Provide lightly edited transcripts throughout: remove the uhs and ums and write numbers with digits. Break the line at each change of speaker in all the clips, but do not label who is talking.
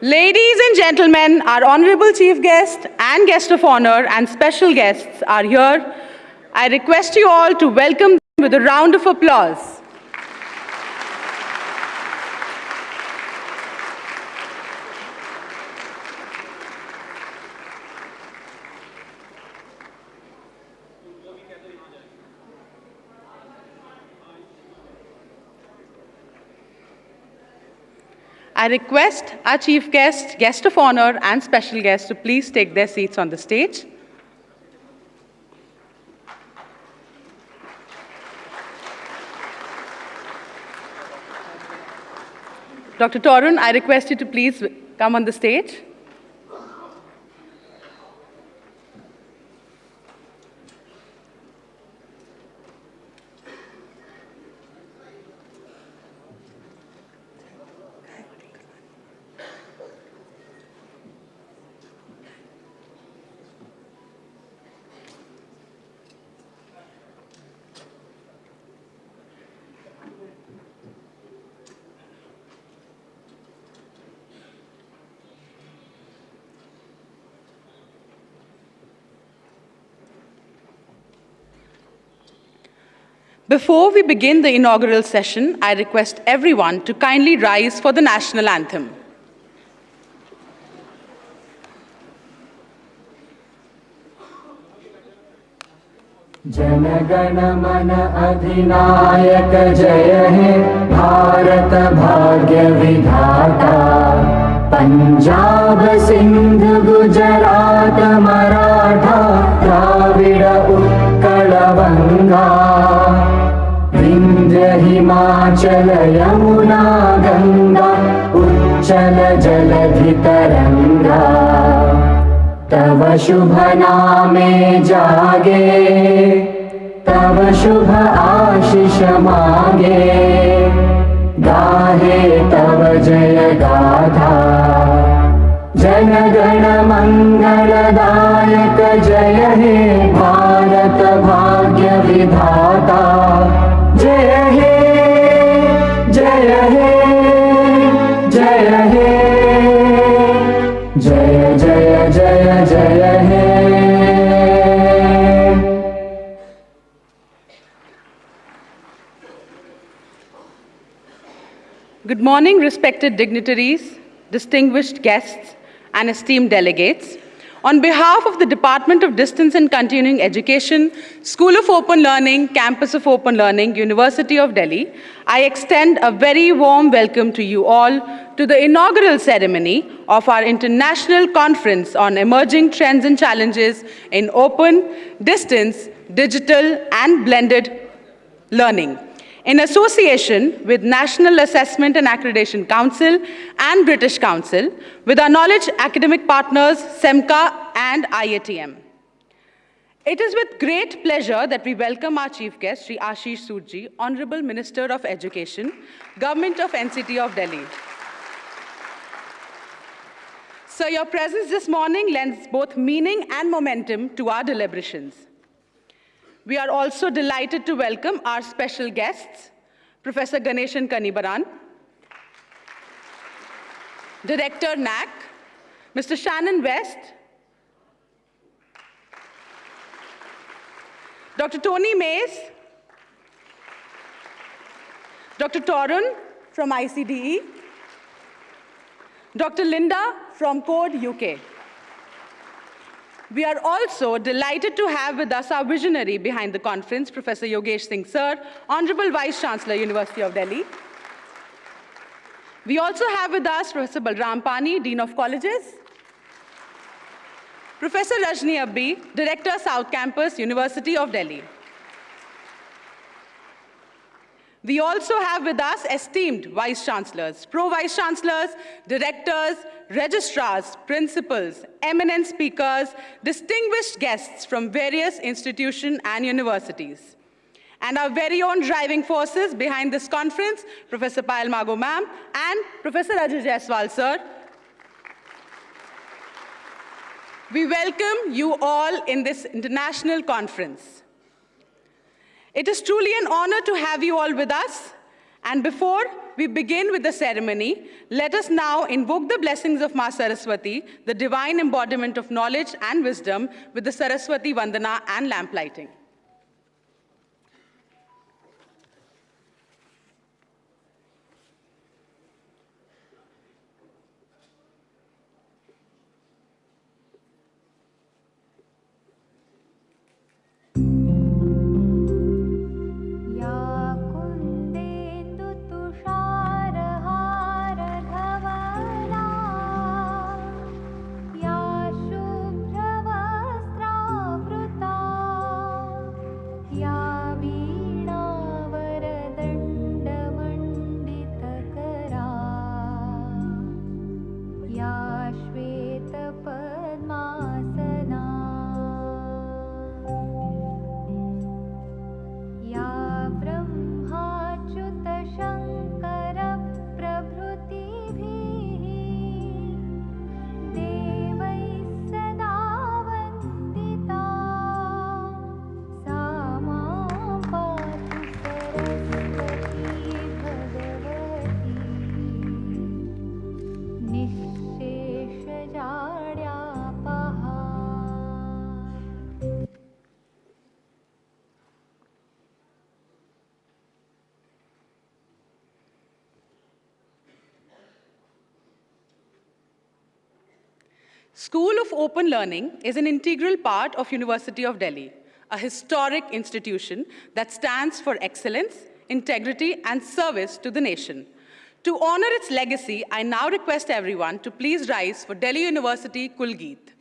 Ladies and gentlemen, our honorable chief guest and guest of honor and special guests are here. I request you all to welcome them with a round of applause. I request our chief guest, guest of honor, and special guests to please take their seats on the stage. Dr. Torun, I request you to please come on the stage. Before we begin the inaugural session, I request everyone to kindly rise for the national anthem.
Jana Gana मन अधिनायक जय हे भारत भाग्य विधाता पंजाब सिंध गुजरात मराठा द्राविड़ उत्कल बंगा विंध्य हिमाचल यमुना गंगा उच्चल जलधि तरंगा तव शुभ नामे जागे तव शुभ आशीष मांगे गाहे तव जय गाथा जन गण मंगलदायक जय हे भारत भाग्य विधाता जय हे जय हे जय हे जय जय जय जय हे
Good morning, respected dignitaries, distinguished guests, and esteemed delegates. On behalf of the Department of Distance and Continuing Education, School of Open Learning, Campus of Open Learning, University of Delhi, I extend a very warm welcome to you all to the inaugural ceremony of our International Conference on Emerging Trends and Challenges in Open, Distance, Digital, and Blended Learning, in association with National Assessment and Accreditation Council and British Council, with our knowledge academic partners, SEMCA and IATM. It is with great pleasure that we welcome our chief guest, Sri Ashish Soodji, Honorable Minister of Education, Government of NCT of Delhi. Sir, your presence this morning lends both meaning and momentum to our deliberations. We are also delighted to welcome our special guests, Professor Ganeshan Kanibaran, Director NAAC, Mr. Shannon West, Dr. Tony Mays, Dr. Torun from ICDE, Dr. Linda from Code UK. We are also delighted to have with us our visionary behind the conference, Professor Yogesh Singh Sir, Honorable Vice Chancellor, University of Delhi. We also have with us Professor Balram Pani, Dean of Colleges, Professor Rajni Abbi, Director, South Campus, University of Delhi. We also have with us esteemed Vice Chancellors, Pro-Vice Chancellors, Directors, Registrars, Principals, eminent speakers, distinguished guests from various institutions and universities. And our very own driving forces behind this conference, Professor Payal Mago ma'am and Professor Ajay Jaiswal sir. We welcome you all in this international conference. It is truly an honor to have you all with us. And before we begin with the ceremony, let us now invoke the blessings of Ma Saraswati, the divine embodiment of knowledge and wisdom, with the Saraswati Vandana and lamplighting. School of Open Learning is an integral part of University of Delhi, a historic institution that stands for excellence, integrity, and service to the nation. To honor its legacy, I now request everyone to please rise for Delhi University Kul Geet.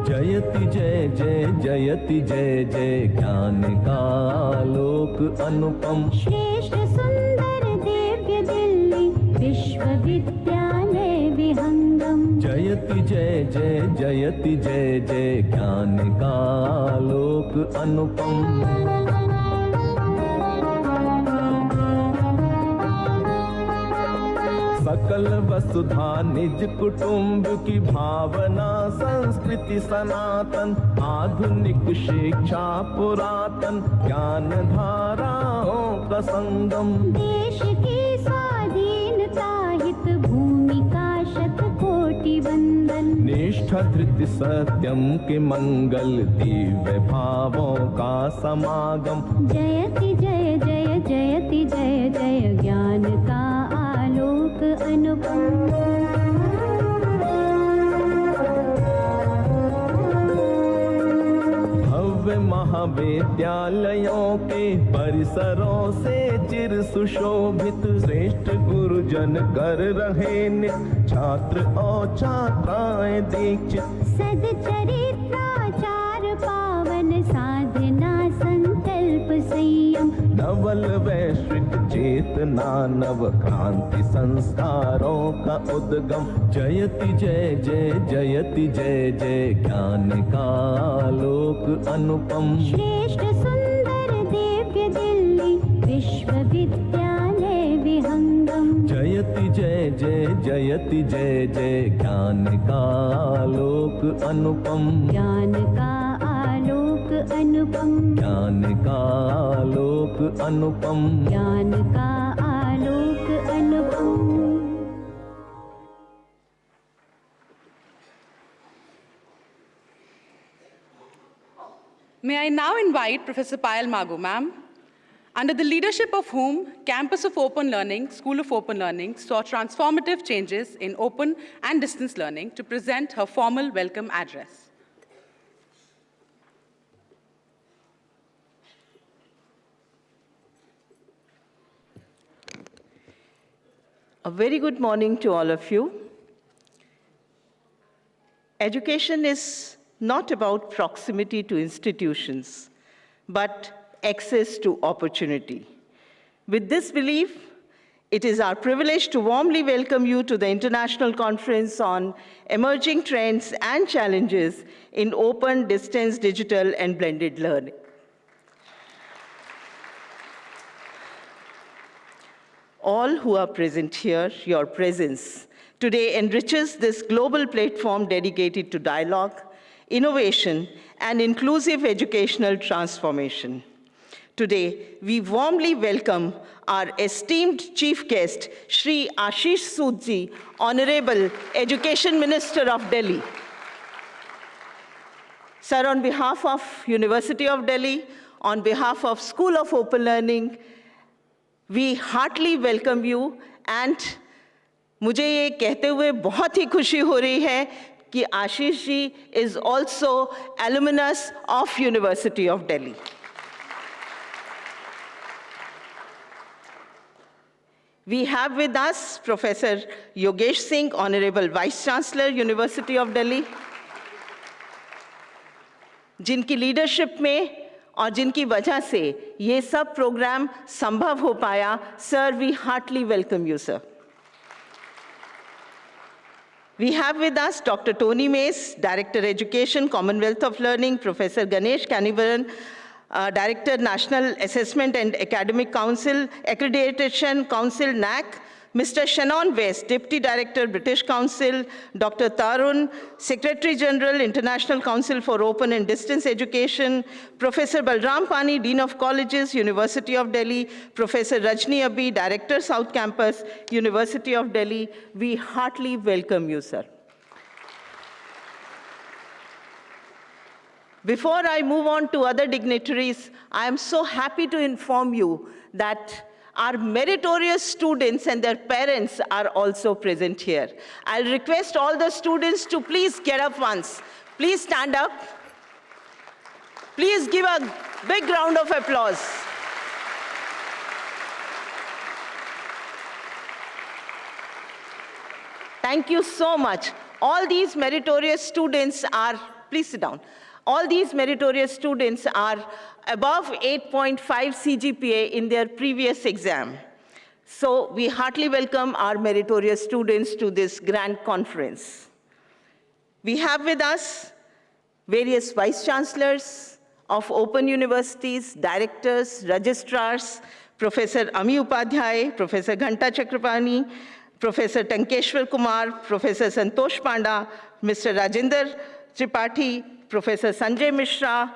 जयति जय जय जयति जय जय ज्ञान का आलोक अनुपम
श्रेष्ठ सुंदर दिव्य दिल्ली विश्वविद्यालय विहंगम
जयति जय जय जयति जय जय ज्ञान का आलोक अनुपम सकल वसुधा निज कुटुंब की भावना संस्कृति सनातन आधुनिक शिक्षा पुरातन ज्ञान धाराओं का संगम
देश की स्वाधीनता हित भूमिका शतकोटि वंदन
निष्ठा धृति सत्यम के मंगल दिव्य भावों का समागम
जयति जय जय जयति जय जय ज्ञान का आलोक अनुपम
भव्य महाविद्यालयों के परिसरों से चिर सुशोभित श्रेष्ठ गुरुजन कर रहे नित्य छात्र और छात्राएं दीक्षित
सदचरित्राचार पावन साधना संकल्प संयम
नवल वैश्विक चेतना नव क्रांति संस्कारों का उद्गम जयति जय जय जयति जय जय ज्ञान का आलोक अनुपम
श्रेष्ठ सुंदर दिव्य दिल्ली विश्वविद्यालय विहंगम
जयति जय जय जयति जय जय ज्ञान का आलोक अनुपम
ज्ञान का आलोक अनुपम
ज्ञान का आलोक अनुपम
ज्ञान का आलोक अनुपम
May I now invite Professor Payal Magu, ma'am, under the leadership of whom Campus of Open Learning, School of Open Learning, saw transformative changes in open and distance learning, to present her formal welcome address.
A very good morning to all of you. Education is not about proximity to institutions, but access to opportunity. With this belief, it is our privilege to warmly welcome you to the International Conference on Emerging Trends and Challenges in Open, Distance, Digital, and Blended Learning. all who are present here. Your presence today enriches this global platform dedicated to dialogue, innovation, and inclusive educational transformation. Today, we warmly welcome our esteemed chief guest, Shri Ashish Sood ji, Honorable Education Minister of Delhi. Sir, on behalf of University of Delhi, on behalf of School of Open Learning, we heartily welcome you, and मुझे ये कहते हुए बहुत ही खुशी हो रही है कि Ashish ji is also alumnus of University of Delhi. We have with us Professor Yogesh Singh, Honorable Vice Chancellor, University of Delhi, जिनकी लीडरशिप में और जिनकी वजह से ये सब प्रोग्राम संभव हो पाया. Sir, we heartily welcome you, sir. We have with us Dr. Tony Mace, Director Education, Commonwealth of Learning, Professor Ganesh Kanivaran, Director National Assessment and Academic Council, Accreditation Council, NAAC, Mr. Shannon West, Deputy Director, British Council, Dr. Tarun, Secretary General, International Council for Open and Distance Education, Professor Balram Pani, Dean of Colleges, University of Delhi, Professor Rajni Abhi, Director, South Campus, University of Delhi. We heartily welcome you, sir. Before I move on to other dignitaries, I am so happy to inform you that our meritorious students and their parents are also present here. I'll request all the students to please get up once. Please stand up. Please give a big round of applause. Thank you so much. All these meritorious students are, please sit down. All these meritorious students are above 8.5 CGPA in their previous exam. So we heartily welcome our meritorious students to this grand conference. We have with us various vice chancellors of open universities, directors, registrars, Professor Ami Upadhyay, Professor Ghanta Chakrapani, Professor Tankeshwar Kumar, Professor Santosh Panda, Mr. Rajinder Tripathi, Professor Sanjay Mishra,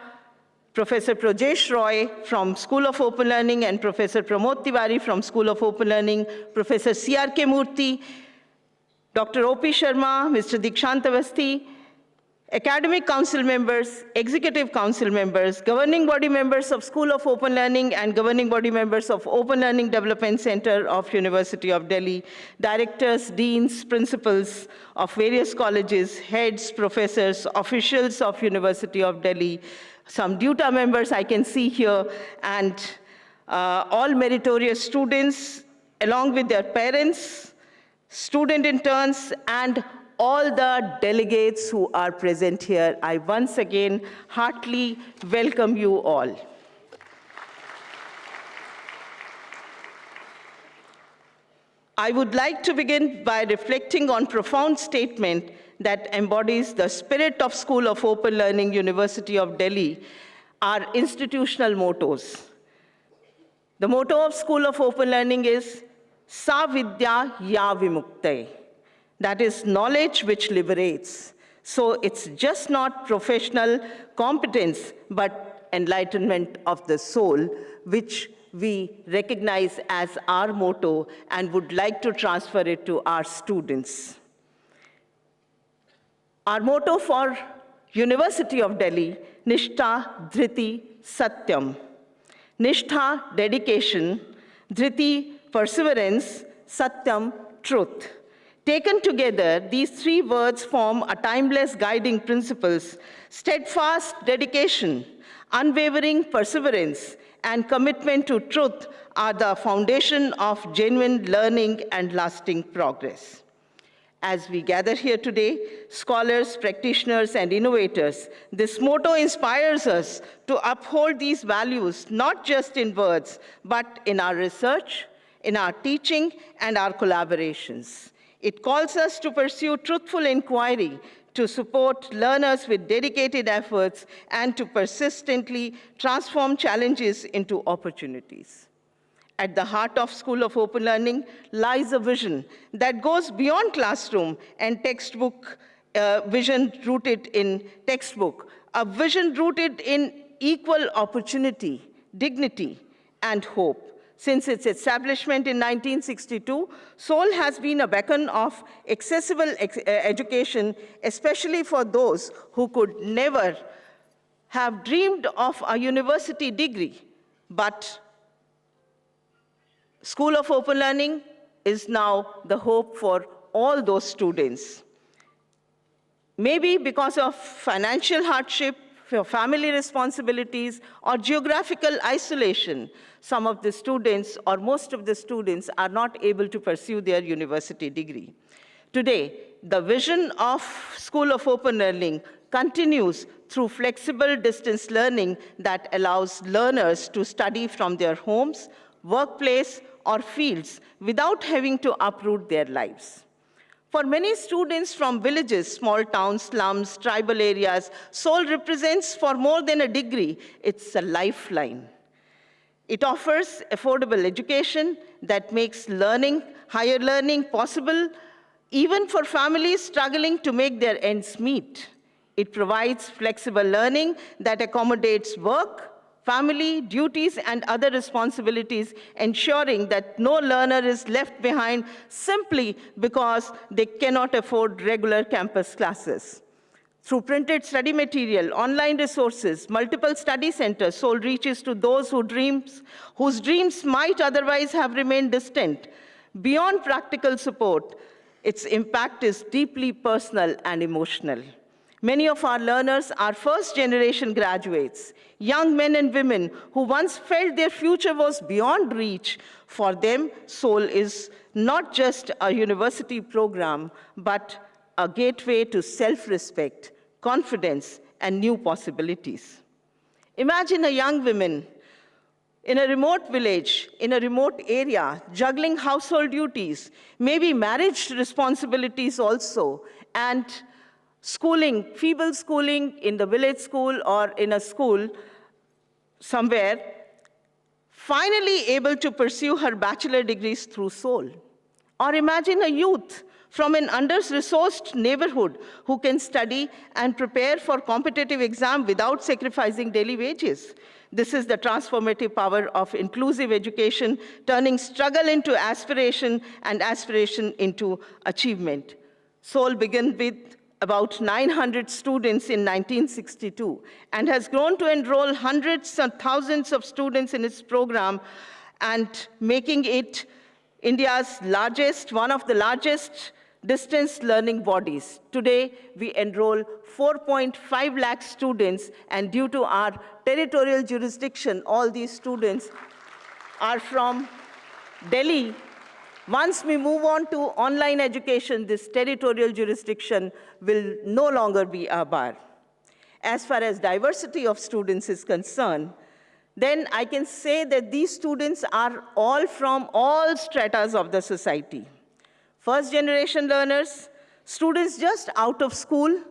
Professor Prajesh Roy from School of Open Learning, and Professor Pramod Tiwari from School of Open Learning, Professor C.R.K. Murthy, Dr. O.P. Sharma, Mr. Dikshant Avasthi, academic council members, executive council members, governing body members of School of Open Learning and governing body members of Open Learning Development Center of University of Delhi, directors, deans, principals of various colleges, heads, professors, officials of University of Delhi, some DUTA members I can see here, and all meritorious students, along with their parents, student interns, and all the delegates who are present here. I once again heartily welcome you all. I would like to begin by reflecting on a profound statement that embodies the spirit of School of Open Learning, University of Delhi, our institutional mottos. The motto of School of Open Learning is Sa Vidya Ya Vimuktai. That is knowledge which liberates. So it's just not professional competence, but enlightenment of the soul, which we recognize as our motto and would like to transfer it to our students. Our motto for University of Delhi, Nishtha Dhriti Satyam. Nishtha, dedication, Dhriti, perseverance, Satyam, truth. Taken together, these three words form a timeless guiding principles: steadfast dedication, unwavering perseverance, and commitment to truth are the foundation of genuine learning and lasting progress. As we gather here today, scholars, practitioners, and innovators, this motto inspires us to uphold these values, not just in words, but in our research, in our teaching, and our collaborations. It calls us to pursue truthful inquiry, to support learners with dedicated efforts, and to persistently transform challenges into opportunities. At the heart of School of Open Learning lies a vision that goes beyond classroom and textbook, vision rooted in textbook, a vision rooted in equal opportunity, dignity, and hope. Since its establishment in 1962, SOL has been a beacon of accessible education, especially for those who could never have dreamed of a university degree. But School of Open Learning is now the hope for all those students. Maybe because of financial hardship, for family responsibilities, or geographical isolation, some of the students, or most of the students, are not able to pursue their university degree. Today, the vision of School of Open Learning continues through flexible distance learning that allows learners to study from their homes, workplace, or fields without having to uproot their lives. For many students from villages, small towns, slums, tribal areas, SOL represents for more than a degree, it's a lifeline. It offers affordable education that makes higher learning possible, even for families struggling to make their ends meet. It provides flexible learning that accommodates work, family, duties, and other responsibilities, ensuring that no learner is left behind simply because they cannot afford regular campus classes. Through printed study material, online resources, multiple study centers, SOL reaches to those whose dreams might otherwise have remained distant. Beyond practical support, its impact is deeply personal and emotional. Many of our learners are first-generation graduates, young men and women who once felt their future was beyond reach. For them, SOL is not just a university program, but a gateway to self-respect, confidence, and new possibilities. Imagine a young woman in a remote village, in a remote area, juggling household duties, maybe marriage responsibilities also, and schooling, feeble schooling in the village school or in a school somewhere, finally able to pursue her bachelor degrees through SOL. Or imagine a youth from an under-resourced neighborhood who can study and prepare for competitive exam without sacrificing daily wages. This is the transformative power of inclusive education, turning struggle into aspiration and aspiration into achievement. SOL began with about 900 students in 1962 and has grown to enroll hundreds and thousands of students in its program and making it India's largest, one of the largest distance learning bodies. Today, we enroll 4.5 lakh students, and due to our territorial jurisdiction, all these students are from Delhi. Once we move on to online education, this territorial jurisdiction will no longer be a bar. As far as diversity of students is concerned, then I can say that these students are all from all stratas of the society. First-generation learners, students just out of school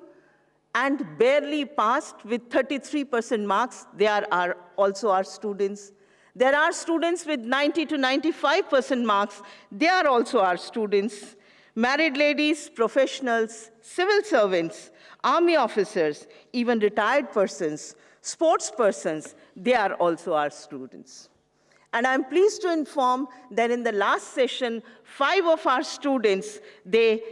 and barely passed with 33% marks, they are also our students. There are students with 90 to 95% marks. They are also our students. Married ladies, professionals, civil servants, army officers, even retired persons, sports persons, they are also our students. And I'm pleased to inform that in the last session, 5 of our students, they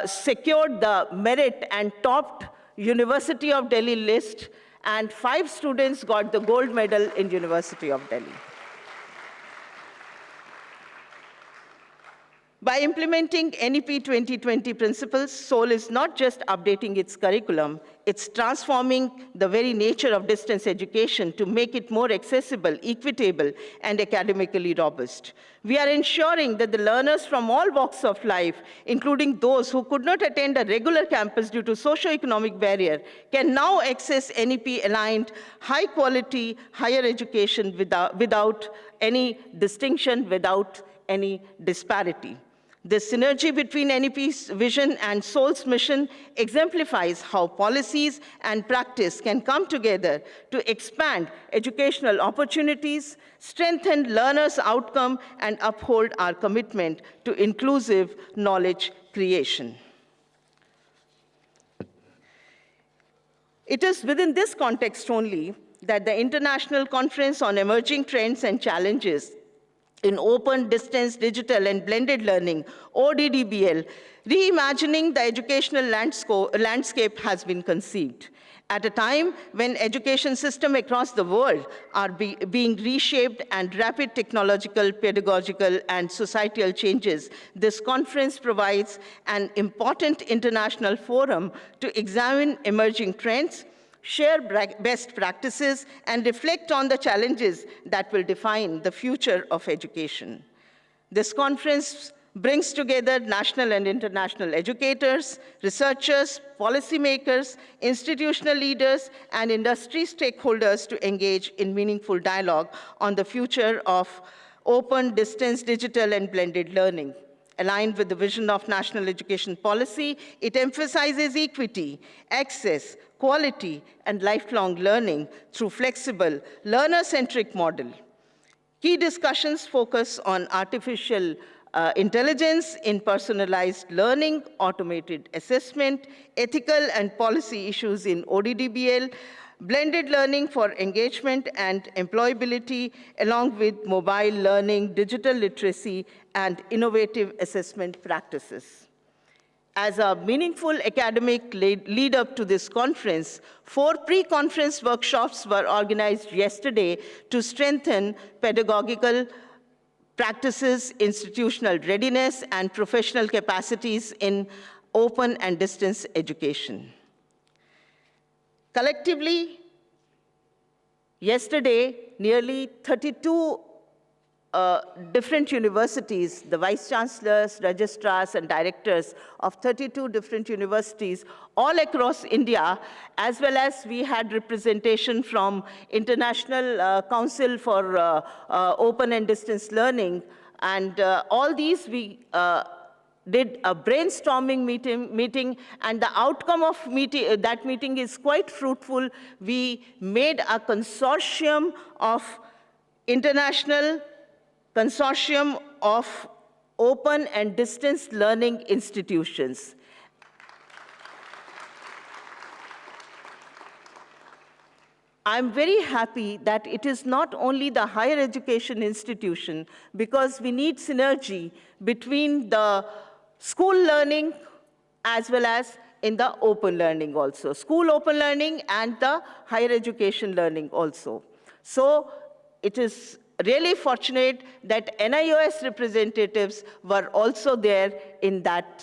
secured the merit and topped University of Delhi list, and 5 students got the gold medal in University of Delhi. By implementing NEP 2020 principles, SOL is not just updating its curriculum, it's transforming the very nature of distance education to make it more accessible, equitable, and academically robust. We are ensuring that the learners from all walks of life, including those who could not attend a regular campus due to socio-economic barrier, can now access NEP-aligned, high-quality higher education without any distinction, without any disparity. This synergy between NEP's vision and SOL's mission exemplifies how policies and practice can come together to expand educational opportunities, strengthen learners' outcome, and uphold our commitment to inclusive knowledge creation. It is within this context only that the International Conference on Emerging Trends and Challenges in Open, Distance, Digital, and Blended Learning, ODDBL, reimagining the educational landscape has been conceived. At a time when education systems across the world are being reshaped and rapid technological, pedagogical, and societal changes, this conference provides an important international forum to examine emerging trends, share best practices, and reflect on the challenges that will define the future of education. This conference brings together national and international educators, researchers, policymakers, institutional leaders, and industry stakeholders to engage in meaningful dialogue on the future of open, distance, digital, and blended learning. Aligned with the vision of national education policy, it emphasizes equity, access, quality, and lifelong learning through flexible, learner-centric model. Key discussions focus on artificial intelligence in personalized learning, automated assessment, ethical and policy issues in ODDBL, blended learning for engagement and employability, along with mobile learning, digital literacy, and innovative assessment practices. As a meaningful academic lead up to this conference, 4 pre-conference workshops were organized yesterday to strengthen pedagogical practices, institutional readiness, and professional capacities in open and distance education. Collectively, yesterday, nearly 32 different universities, the vice chancellors, registrars, and directors of 32 different universities all across India, as well as we had representation from International Council for Open and Distance Learning. And all these we did a brainstorming meeting, and the outcome of that meeting is quite fruitful. We made a consortium of international consortium of open and distance learning institutions. I'm very happy that it is not only the higher education institution, because we need synergy between the school learning as well as in the open learning also. School open learning and the higher education learning also. So it is really fortunate that NIOS representatives were also there in that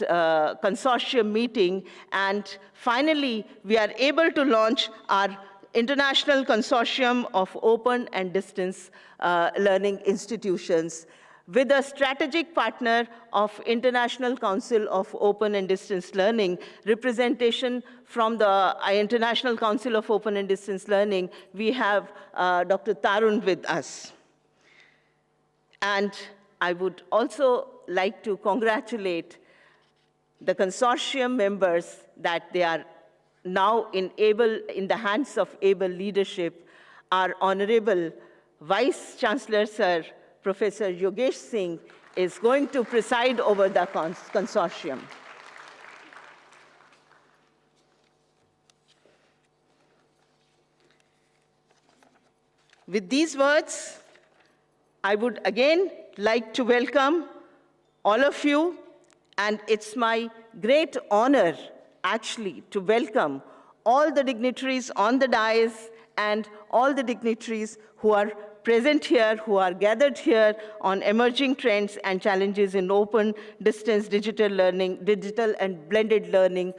consortium meeting. And finally, we are able to launch our International Consortium of Open and Distance Learning Institutions with a strategic partner of International Council of Open and Distance Learning, representation from the International Council of Open and Distance Learning. We have Dr. Tarun with us. And I would also like to congratulate the consortium members that they are now in the hands of able leadership. Our Honorable Vice Chancellor, Sir Professor Yogesh Singh, is going to preside over the consortium. With these words, I would again like to welcome all of you, and it's my great honor, actually, to welcome all the dignitaries on the dais and all the dignitaries who are present here, who are gathered here on emerging trends and challenges in open, distance, digital learning, digital and blended learning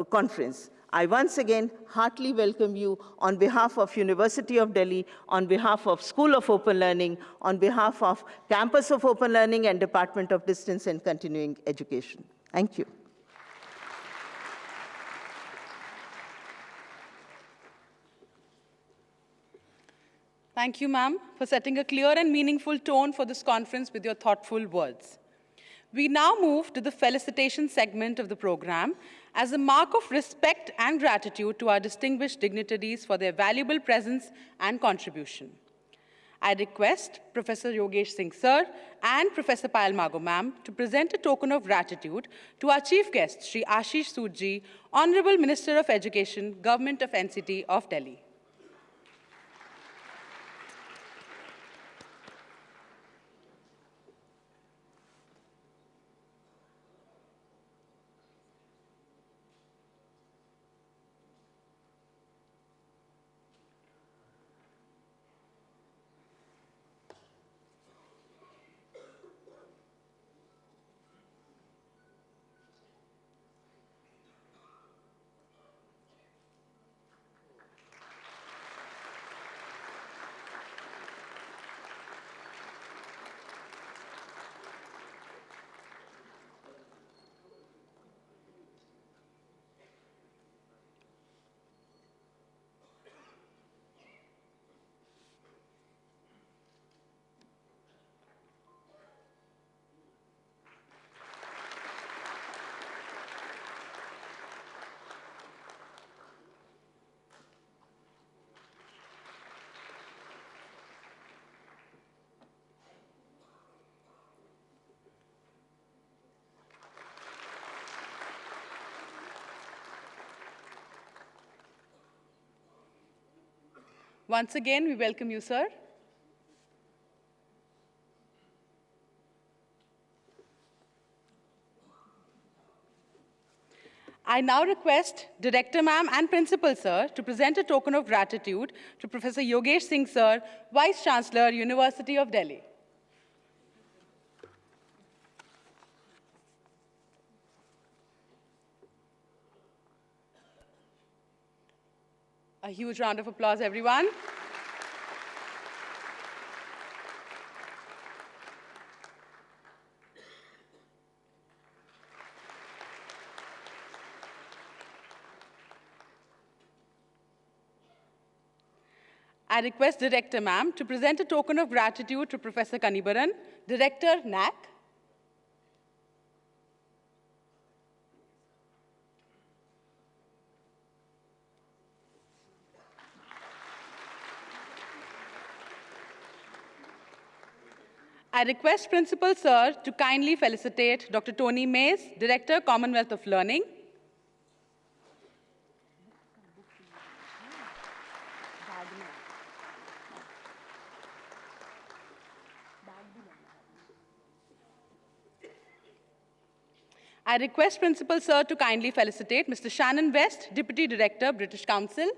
conference. I once again heartily welcome you on behalf of University of Delhi, on behalf of School of Open Learning, on behalf of Campus of Open Learning and Department of Distance and Continuing Education. Thank you.
Thank you, ma'am, for setting a clear and meaningful tone for this conference with your thoughtful words. We now move to the felicitation segment of the program as a mark of respect and gratitude to our distinguished dignitaries for their valuable presence and contribution. I request Professor Yogesh Singh Sir and Professor Payal Mago Ma'am to present a token of gratitude to our Chief Guest, Shri Ashish Sood Ji, Honorable Minister of Education, Government of NCT of Delhi. Once again, we welcome you, sir. I now request Director Ma'am and Principal Sir to present a token of gratitude to Professor Yogesh Singh Sir, Vice Chancellor, University of Delhi. A huge round of applause, everyone. I request Director Ma'am to present a token of gratitude to Professor Kanibaran, Director, NAAC. I request Principal Sir to kindly felicitate Dr. Tony Mays, Director, Commonwealth of Learning. I request Principal Sir to kindly felicitate Mr. Shannon West, Deputy Director, British Council.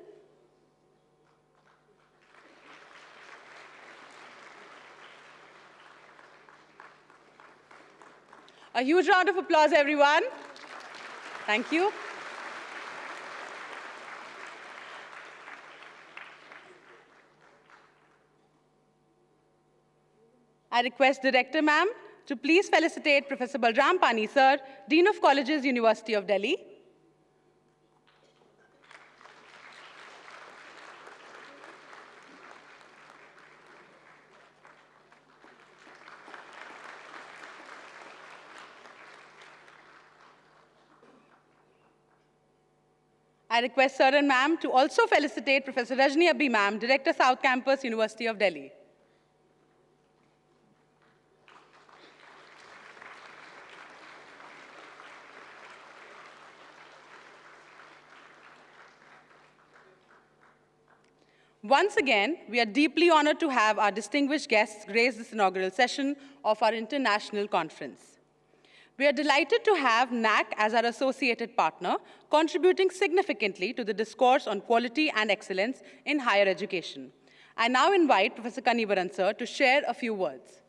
A huge round of applause, everyone. Thank you. I request Director Ma'am to please felicitate Professor Balram Pani Sir, Dean of Colleges, University of Delhi. I request Sir and Ma'am to also felicitate Professor Rajni Abhi Ma'am, Director, South Campus, University of Delhi. Once again, we are deeply honored to have our distinguished guests grace this inaugural session of our international conference. We are delighted to have NAAC as our associated partner, contributing significantly to the discourse on quality and excellence in higher education. I now invite Professor Kanibaran Sir to share a few words.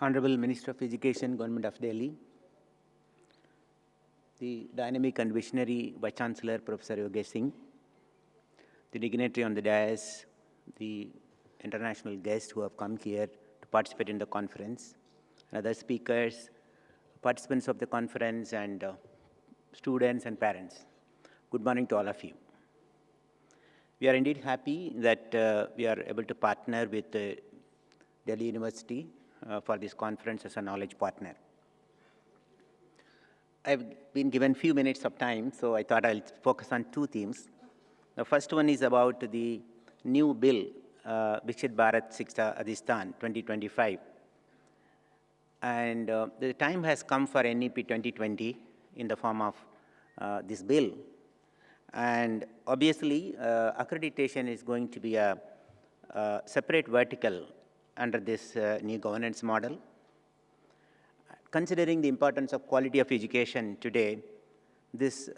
Honorable Minister of Education, Government of Delhi, the dynamic and visionary Vice Chancellor, Professor Yogesh Singh, the dignitary on the dais, the international guests who have come here to participate in the conference, and other speakers, participants of the conference, and students, and parents. Good morning to all of you. We are indeed happy that we are able to partner with Delhi University for this conference as a knowledge partner. I've been given a few minutes of time, so I thought I'll focus on two themes. The first one is about the new bill, Viksit Bharat Shiksha Adhistan 2025. And the time has come for NEP 2020 in the form of this bill. And obviously, accreditation is going to be a separate vertical under this new governance model. Considering the importance of quality of education today, this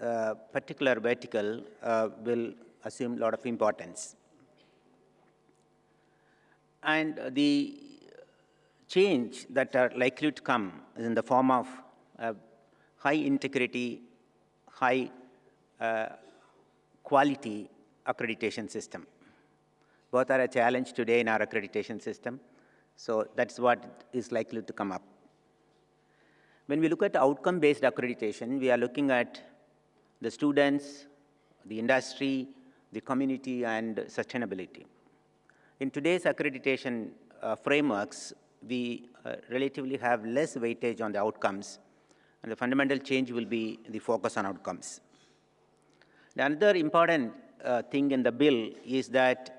particular vertical will assume a lot of importance. And the change that are likely to come is in the form of high integrity, high quality accreditation system. Both are a challenge today in our accreditation system, so that's what is likely to come up. When we look at outcome-based accreditation, we are looking at the students, the industry, the community, and sustainability. In today's accreditation frameworks, we relatively have less weightage on the outcomes, and the fundamental change will be the focus on outcomes. The another important thing in the bill is that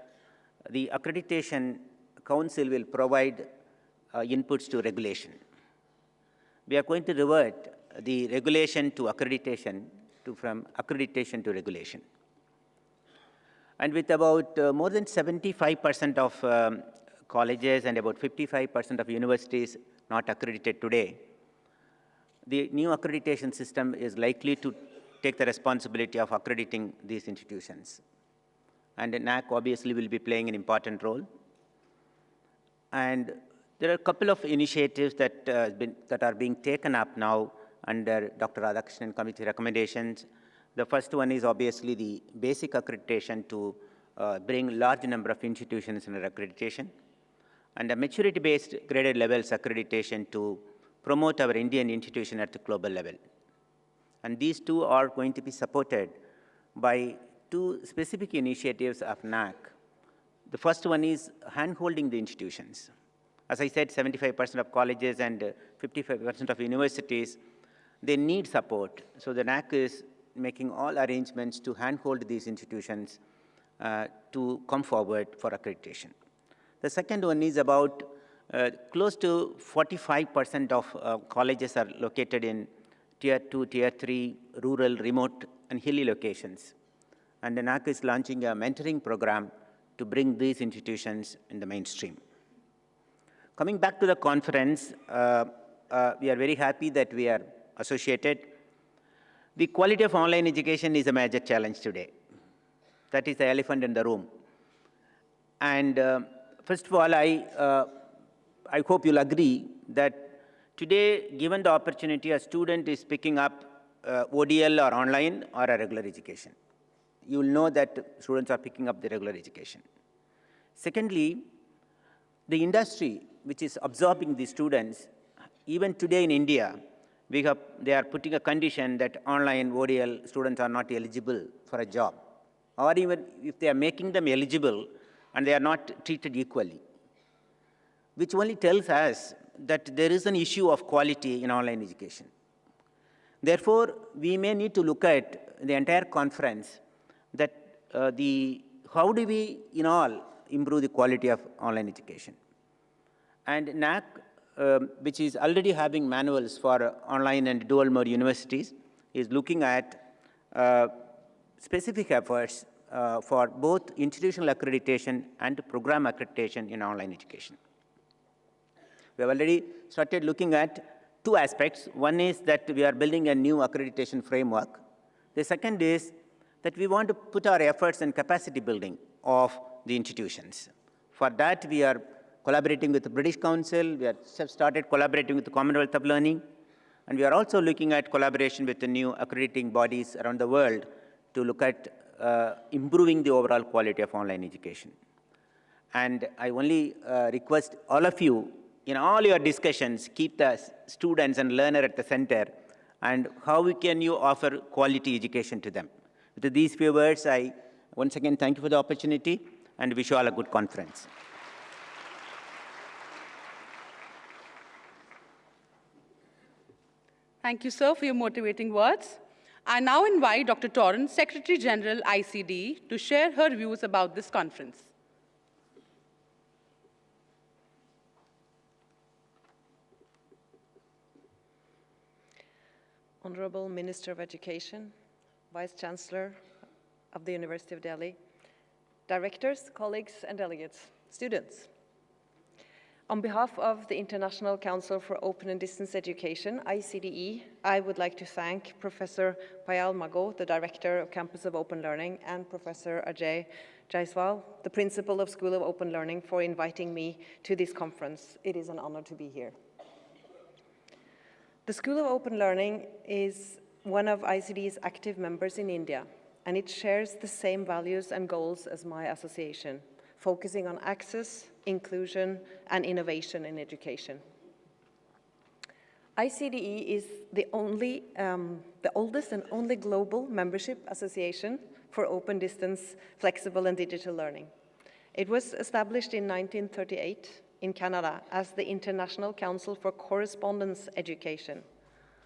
the accreditation council will provide inputs to regulation. We are going to revert the regulation to accreditation, from accreditation to regulation. And with about more than 75% of colleges and about 55% of universities not accredited today, the new accreditation system is likely to take the responsibility of accrediting these institutions. And the NAAC obviously will be playing an important role. And there are a couple of initiatives that are being taken up now under Dr. Radhakrishnan committee recommendations. The first one is obviously the basic accreditation to bring large number of institutions under accreditation, and a maturity-based graded levels accreditation to promote our Indian institution at the global level. And these two are going to be supported by two specific initiatives of NAAC. The first one is hand-holding the institutions. As I said, 75% of colleges and 55% of universities, they need support. So the NAAC is making all arrangements to handhold these institutions to come forward for accreditation. The second one is about close to 45% of colleges are located in Tier 2, Tier 3, rural, remote, and hilly locations. And the NAAC is launching a mentoring program to bring these institutions in the mainstream. Coming back to the conference, we are very happy that we are associated. The quality of online education is a major challenge today. That is the elephant in the room. And first of all, I hope you'll agree that today, given the opportunity, a student is picking up ODL or online or a regular education. You will know that students are picking up the regular education. Secondly, the industry, which is absorbing the students, even today in India, they are putting a condition that online ODL students are not eligible for a job, or even if they are making them eligible and they are not treated equally, which only tells us that there is an issue of quality in online education. Therefore, we may need to look at the entire conference that how do we in all improve the quality of online education. And NAAC, which is already having manuals for online and dual mode universities, is looking at specific efforts for both institutional accreditation and program accreditation in online education. We have already started looking at two aspects. One is that we are building a new accreditation framework. The second is that we want to put our efforts in capacity building of the institutions. For that, we are collaborating with the British Council. We have started collaborating with the Commonwealth of Learning. And we are also looking at collaboration with the new accrediting bodies around the world to look at improving the overall quality of online education. And I only request all of you, in all your discussions, keep the students and learner at the center and how can you offer quality education to them. With these few words, I once again thank you for the opportunity and wish you all a good conference.
Thank you, sir, for your motivating words. I now invite Dr. Torrance, Secretary General, ICDE, to share her views about this conference.
Honorable Minister of Education, Vice Chancellor of the University of Delhi, directors, colleagues, and delegates, students. On behalf of the International Council for Open and Distance Education, ICDE, I would like to thank Professor Payal Mago, the Director of Campus of Open Learning, and Professor Ajay Jaiswal, the Principal of School of Open Learning, for inviting me to this conference. It is an honor to be here. The School of Open Learning is one of ICDE's active members in India, and it shares the same values and goals as my association, focusing on access, inclusion, and innovation in education. ICDE is the oldest and only global membership association for open distance, flexible, and digital learning. It was established in 1938 in Canada as the International Council for Correspondence Education,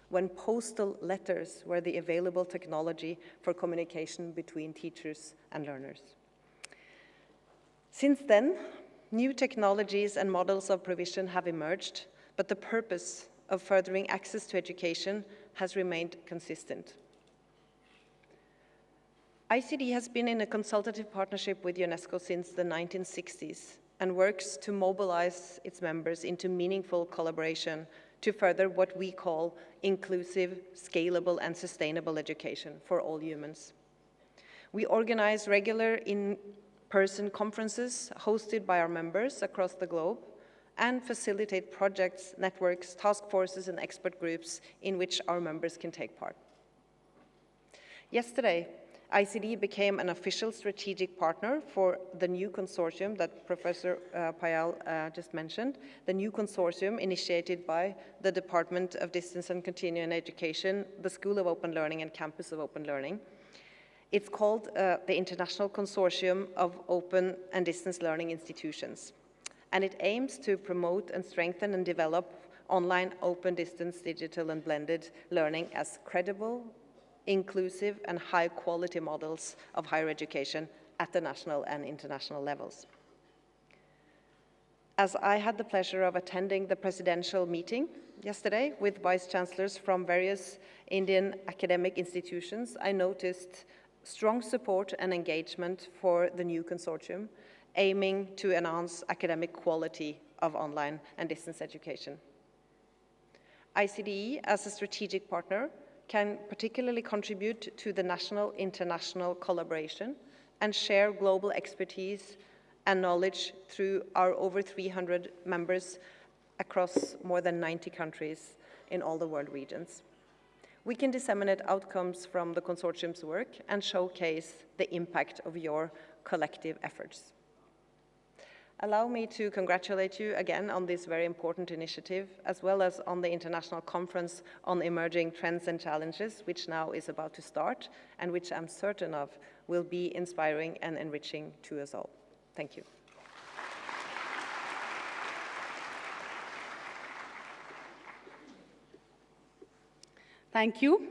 when postal letters were the available technology for communication between teachers and learners. Since then, new technologies and models of provision have emerged, but the purpose of furthering access to education has remained consistent. ICDE has been in a consultative partnership with UNESCO since the 1960s and works to mobilize its members into meaningful collaboration to further what we call inclusive, scalable, and sustainable education for all humans. We organize regular in-person conferences hosted by our members across the globe and facilitate projects, networks, task forces, and expert groups in which our members can take part. Yesterday, ICDE became an official strategic partner for the new consortium that Professor Payal just mentioned, the new consortium initiated by the Department of Distance and Continuing Education, the School of Open Learning, and Campus of Open Learning. It's called the International Consortium of Open and Distance Learning Institutions, and it aims to promote and strengthen and develop online open distance, digital, and blended learning as credible, inclusive, and high-quality models of higher education at the national and international levels. As I had the pleasure of attending the presidential meeting yesterday with vice chancellors from various Indian academic institutions, I noticed strong support and engagement for the new consortium, aiming to enhance academic quality of online and distance education. ICDE, as a strategic partner, can particularly contribute to the national-international collaboration and share global expertise and knowledge through our over 300 members across more than 90 countries in all the world regions. We can disseminate outcomes from the consortium's work and showcase the impact of your collective efforts. Allow me to congratulate you again on this very important initiative, as well as on the International Conference on Emerging Trends and Challenges, which now is about to start, and which I'm certain of will be inspiring and enriching to us all. Thank you.
Thank you.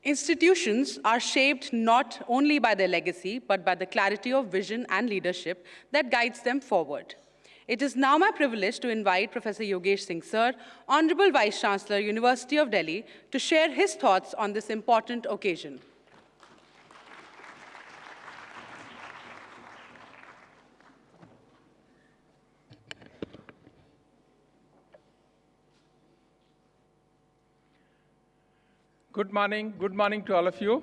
Institutions are shaped not only by their legacy, but by the clarity of vision and leadership that guides them forward. It is now my privilege to invite Professor Yogesh Singh Sir, Honorable Vice Chancellor, University of Delhi, to share his thoughts on this important occasion.
Good morning to all of you.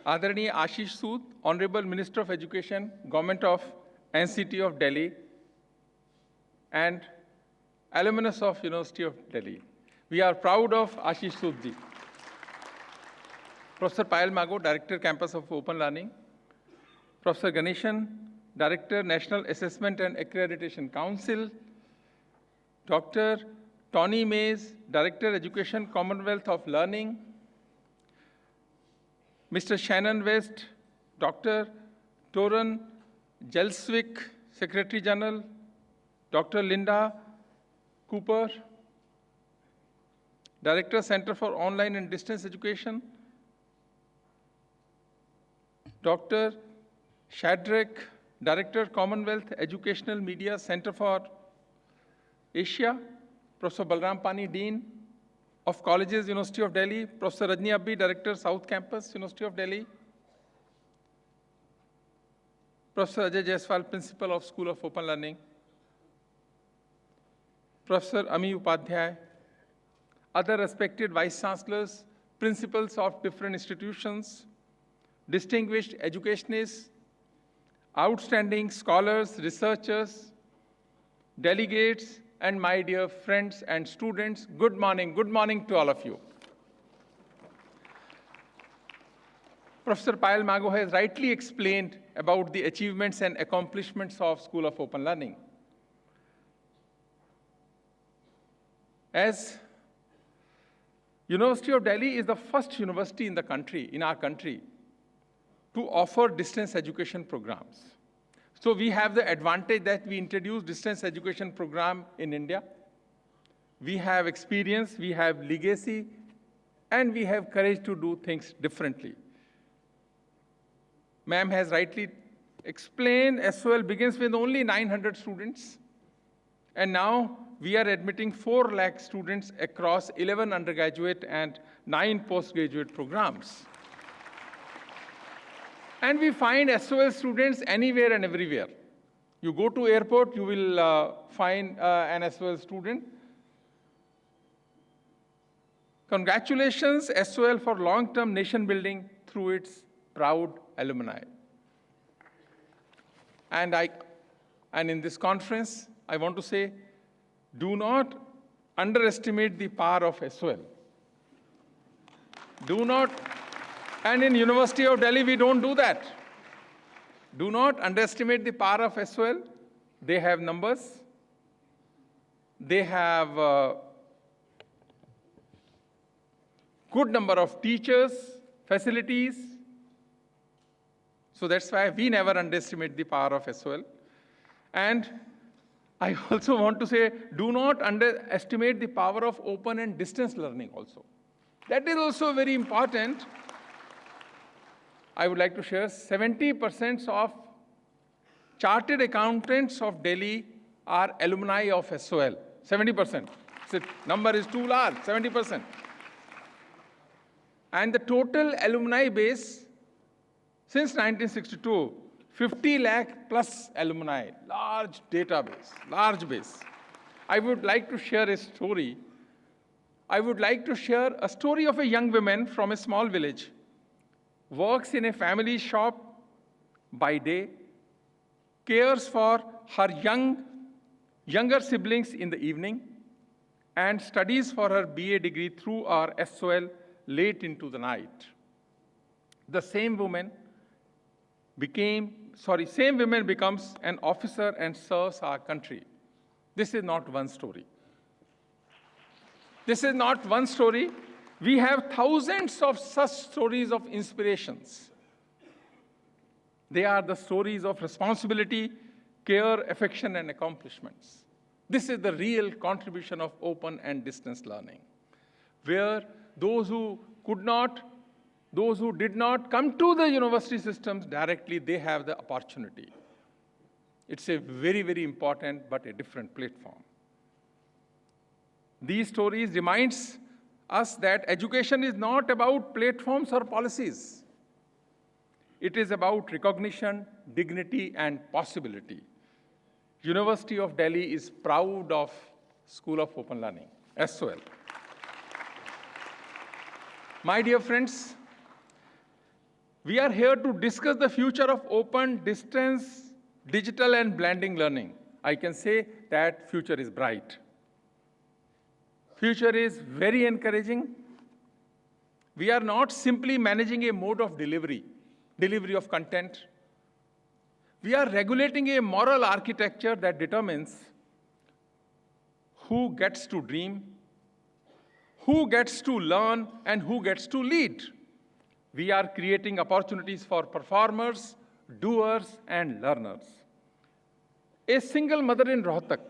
Adaraniya Ashish Sood, Honorable Minister of Education, Government of NCT of Delhi, and alumnus of University of Delhi. We are proud of Ashish Sood ji. Professor Payal Mago, Director, Campus of Open Learning. Professor Ganeshan, Director, National Assessment and Accreditation Council. Dr. Tony Mays, Director, Education, Commonwealth of Learning. Mr. Shannon West, Dr. Toran Jelswick, Secretary General. Dr. Linda Cooper, Director, Center for Online and Distance Education. Dr. Shadrach, Director, Commonwealth Educational Media Center for Asia. Professor Balram Pani, Dean of Colleges, University of Delhi. Professor Rajni Abbi, Director, South Campus, University of Delhi. Professor Ajay Jaiswal, Principal of School of Open Learning. Professor Ami Upadhyay, other respected Vice Chancellors, principals of different institutions, distinguished educationists, outstanding scholars, researchers, delegates, and my dear friends and students, good morning to all of you. Professor Payal Mago has rightly explained about the achievements and accomplishments of School of Open Learning. As University of Delhi is the first university in the country, in our country, to offer distance education programs. So we have the advantage that we introduced distance education program in India. We have experience, we have legacy, and we have courage to do things differently. Ma'am has rightly explained, SOL begins with only 900 students, and now we are admitting 4 lakh students across 11 undergraduate and 9 postgraduate programs. And we find SOL students anywhere and everywhere. You go to airport, you will find an SOL student. Congratulations, SOL, for long-term nation building through its proud alumni. And in this conference, I want to say, do not underestimate the power of SOL. Do not, and in University of Delhi, we don't do that. Do not underestimate the power of SOL. They have numbers. They have a good number of teachers, facilities. So that's why we never underestimate the power of SOL. And I also want to say, do not underestimate the power of open and distance learning also. That is also very important. I would like to share 70% of chartered accountants of Delhi are alumni of SOL. 70%. The number is too large, 70%. And the total alumni base since 1962, 50 lakh plus alumni, large database, large base. I would like to share a story. I would like to share a story of a young woman from a small village, works in a family shop by day, cares for her younger siblings in the evening, and studies for her BA degree through our SOL late into the night. The same woman becomes an officer and serves our country. This is not one story. This is not one story. We have thousands of such stories of inspirations. They are the stories of responsibility, care, affection, and accomplishments. This is the real contribution of open and distance learning, where those who did not come to the university systems directly, they have the opportunity. It's a very, very important but a different platform. These stories reminds us that education is not about platforms or policies. It is about recognition, dignity, and possibility. University of Delhi is proud of School of Open Learning, SOL. My dear friends, we are here to discuss the future of open, distance, digital, and blending learning. I can say that future is bright. Future is very encouraging. We are not simply managing a mode of delivery of content. We are regulating a moral architecture that determines who gets to dream, who gets to learn, and who gets to lead. We are creating opportunities for performers, doers, and learners. A single mother in Rohtak,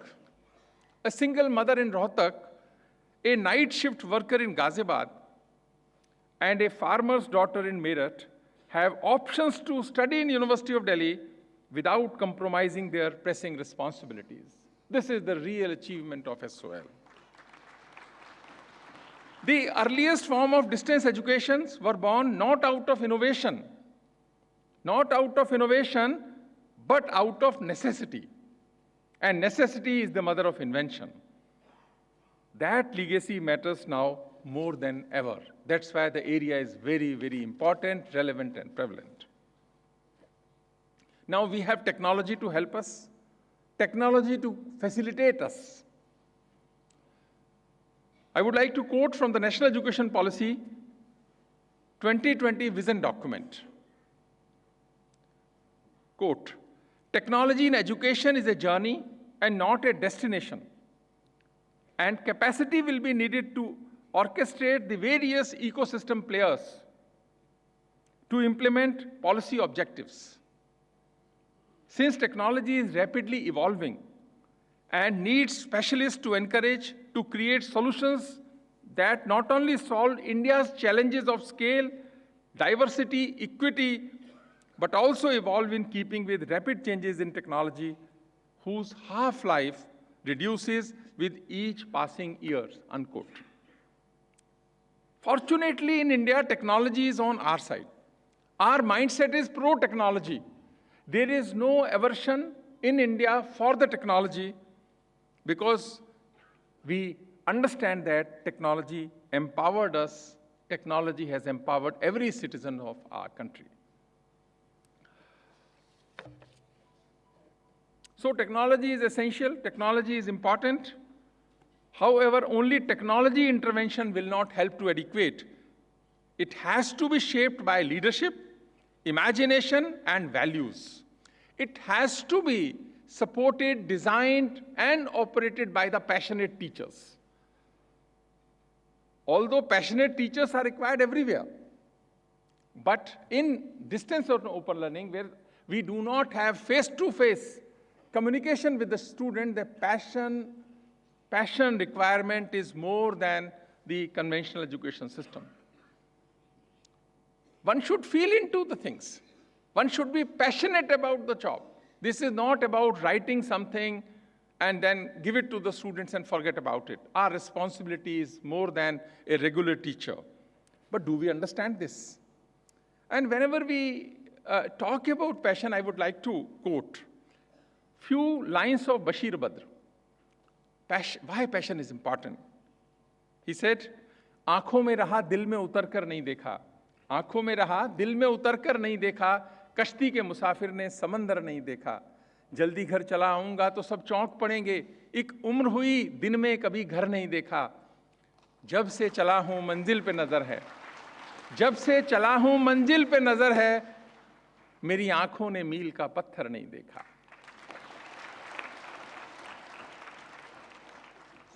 a night shift worker in Ghaziabad, and a farmer's daughter in Meerut have options to study in University of Delhi without compromising their pressing responsibilities. This is the real achievement of SOL. The earliest form of distance educations were born not out of innovation, but out of necessity. And necessity is the mother of invention. That legacy matters now more than ever. That's why the area is very, very important, relevant, and prevalent. Now we have technology to help us, technology to facilitate us. I would like to quote from the National Education Policy 2020 Vision Document. Quote, technology in education is a journey and not a destination, and capacity will be needed to orchestrate the various ecosystem players to implement policy objectives. Since technology is rapidly evolving and needs specialists to encourage to create solutions that not only solve India's challenges of scale, diversity, equity, but also evolve in keeping with rapid changes in technology, whose half-life reduces with each passing year, unquote. Fortunately, in India, technology is on our side. Our mindset is pro-technology. There is no aversion in India for the technology because we understand that technology empowered us, technology has empowered every citizen of our country. So technology is essential, technology is important. However, only technology intervention will not help to educate. It has to be shaped by leadership, imagination, and values. It has to be supported, designed, and operated by the passionate teachers. Although passionate teachers are required everywhere, but in distance or open learning, where we do not have face-to-face communication with the student, the passion requirement is more than the conventional education system. One should feel into the things. One should be passionate about the job. This is not about writing something and then give it to the students and forget about it. Our responsibility is more than a regular teacher. But do we understand this? And whenever we talk about passion, I would like to quote few lines of Bashir Badr. Why passion is important? He said, आंखों में रहा दिल में उतर कर नहीं देखा, आंखों में रहा दिल में उतर कर नहीं देखा, कश्ती के मुसाफिर ने समंदर नहीं देखा, जल्दी घर चला आऊंगा तो सब चौंक पड़ेंगे, एक उम्र हुई दिन में कभी घर नहीं देखा, जब से चला हूं मंजिल पे नजर है, जब से चला हूं मंजिल पे नजर है, मेरी आंखों ने मील का पत्थर नहीं देखा.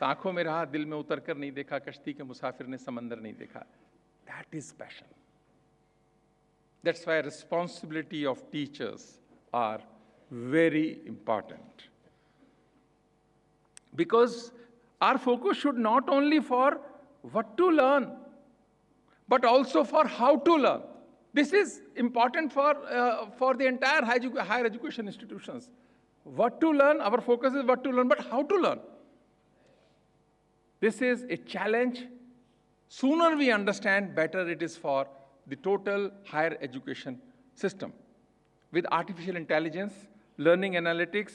आंखों में रहा दिल में उतर कर नहीं देखा, कश्ती के मुसाफिर ने समंदर नहीं देखा. That is passion. That's why responsibility of teachers are very important. Because our focus should not only for what to learn, but also for how to learn. This is important for the entire higher education institutions. What to learn, our focus is what to learn, but how to learn. This is a challenge. Sooner we understand, better it is for the total higher education system. With artificial intelligence, learning analytics,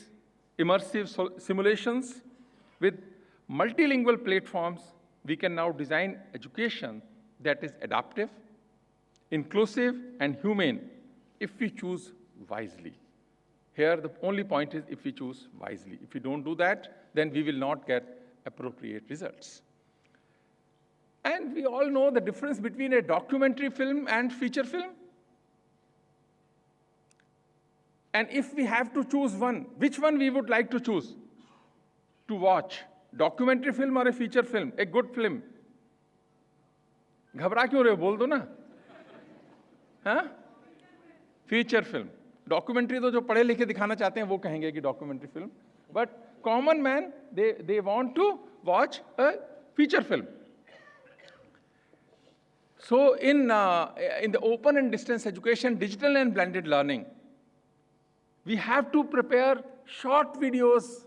immersive simulations, with multilingual platforms, we can now design education that is adaptive, inclusive, and humane if we choose wisely. Here, the only point is if we choose wisely. If we don't do that, then we will not get appropriate results. And we all know the difference between a documentary film and feature film. And if we have to choose one, which one we would like to choose to watch? Documentary film और a feature film, a good film? घबरा क्यों रहे हो, बोल दो ना. हाँ, feature film. Documentary तो जो पढ़े लिखे दिखाना चाहते हैं वो कहेंगे कि documentary film, but common man they want to watch a feature film. So in the open and distance education, digital and blended learning, we have to prepare short videos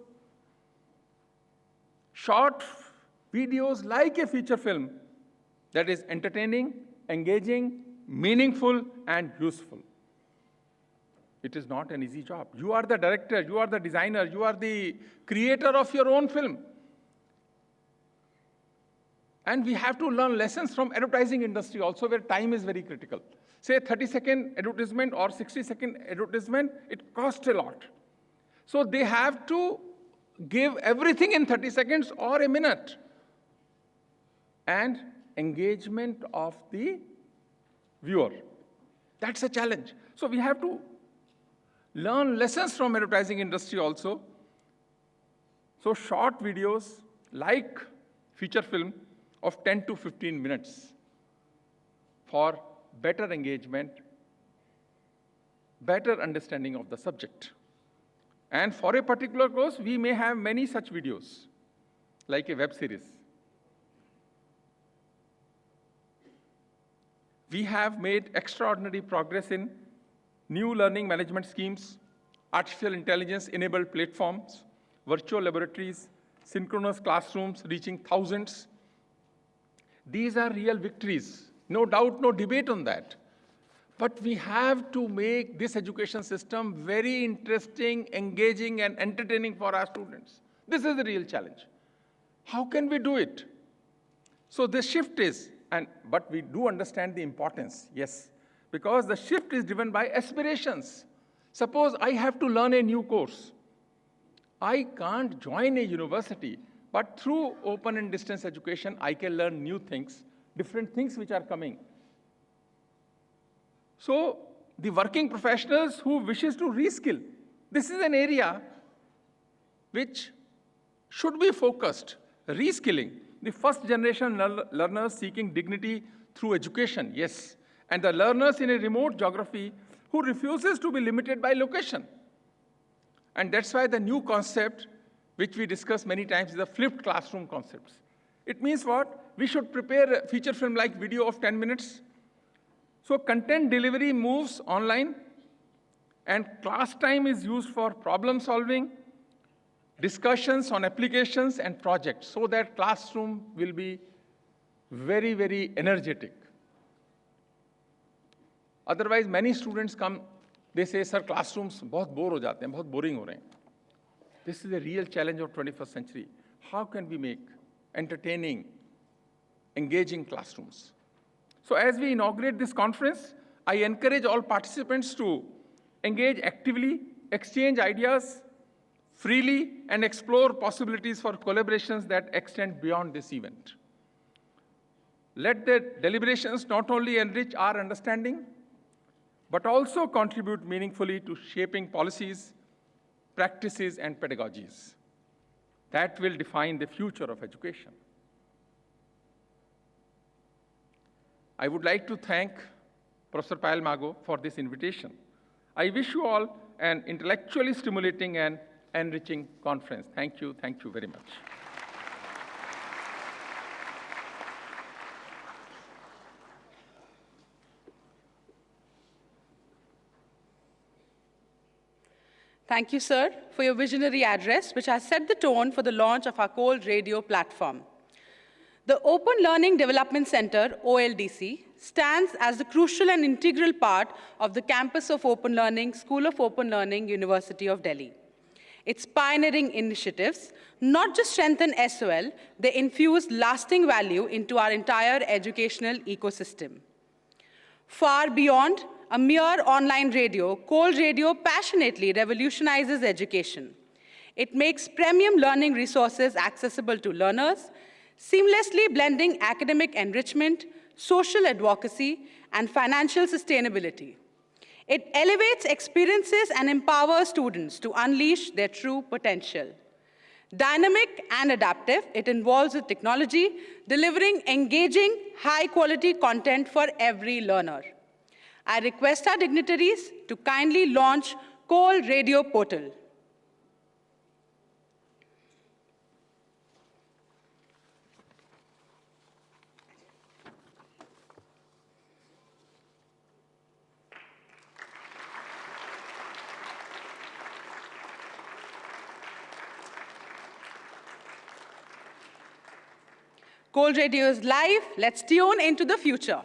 like a feature film that is entertaining, engaging, meaningful, and useful. It is not an easy job. You are the director, you are the designer, you are the creator of your own film. And we have to learn lessons from advertising industry also, where time is very critical. Say a 30-second advertisement or 60-second advertisement, it costs a lot. So they have to give everything in 30 seconds or a minute. And engagement of the viewer. That's a challenge. So we have to learn lessons from advertising industry also. So short videos like feature film of 10 to 15 minutes for better engagement, better understanding of the subject. And for a particular course, we may have many such videos, like a web series. We have made extraordinary progress in new learning management schemes, artificial intelligence-enabled platforms, virtual laboratories, synchronous classrooms reaching thousands. These are real victories, no doubt, no debate on that. But we have to make this education system very interesting, engaging, and entertaining for our students. This is the real challenge. How can we do it? So this shift is, but we do understand the importance, yes, because the shift is driven by aspirations. Suppose I have to learn a new course. I can't join a university, but through open and distance education, I can learn new things, different things which are coming. So the working professionals who wishes to reskill, this is an area which should be focused, reskilling. The first generation learners seeking dignity through education, yes, and the learners in a remote geography who refuses to be limited by location. And that's why the new concept, which we discussed many times, is the flipped classroom concepts. It means what? We should prepare a feature film-like video of 10 minutes. So content delivery moves online, and class time is used for problem solving, discussions on applications and projects, so that classroom will be very, very energetic. Otherwise, many students come, they say, sir, classrooms बहुत bore हो जाते हैं, बहुत boring हो रहे हैं. This is a real challenge of 21st century. How can we make entertaining, engaging classrooms? So as we inaugurate this conference, I encourage all participants to engage actively, exchange ideas freely, and explore possibilities for collaborations that extend beyond this event. Let the deliberations not only enrich our understanding, but also contribute meaningfully to shaping policies, practices, and pedagogies that will define the future of education. I would like to thank Professor Payal Mago for this invitation. I wish you all an intellectually stimulating and enriching conference. Thank you very much.
Thank you, sir, for your visionary address, which has set the tone for the launch of our COL Radio platform. The Open Learning Development Center, OLDC, stands as the crucial and integral part of the campus of Open Learning, School of Open Learning, University of Delhi. Its pioneering initiatives not just strengthen SOL, they infuse lasting value into our entire educational ecosystem. Far beyond a mere online radio, COL Radio passionately revolutionizes education. It makes premium learning resources accessible to learners, seamlessly blending academic enrichment, social advocacy, and financial sustainability. It elevates experiences and empowers students to unleash their true potential. Dynamic and adaptive, it involves with technology, delivering engaging, high-quality content for every learner. I request our dignitaries to kindly launch COL Radio portal. COL Radio is live. Let's tune into the future.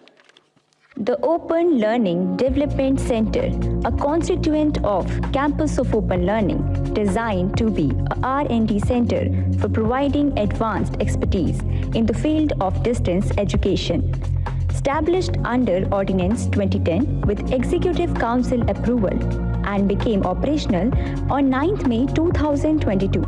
The Open Learning Development Center, a constituent of Campus of Open Learning, designed to be a R&D center for providing advanced expertise in the field of distance education. Established under Ordinance 2010 with Executive Council approval and became operational on 9th May 2022.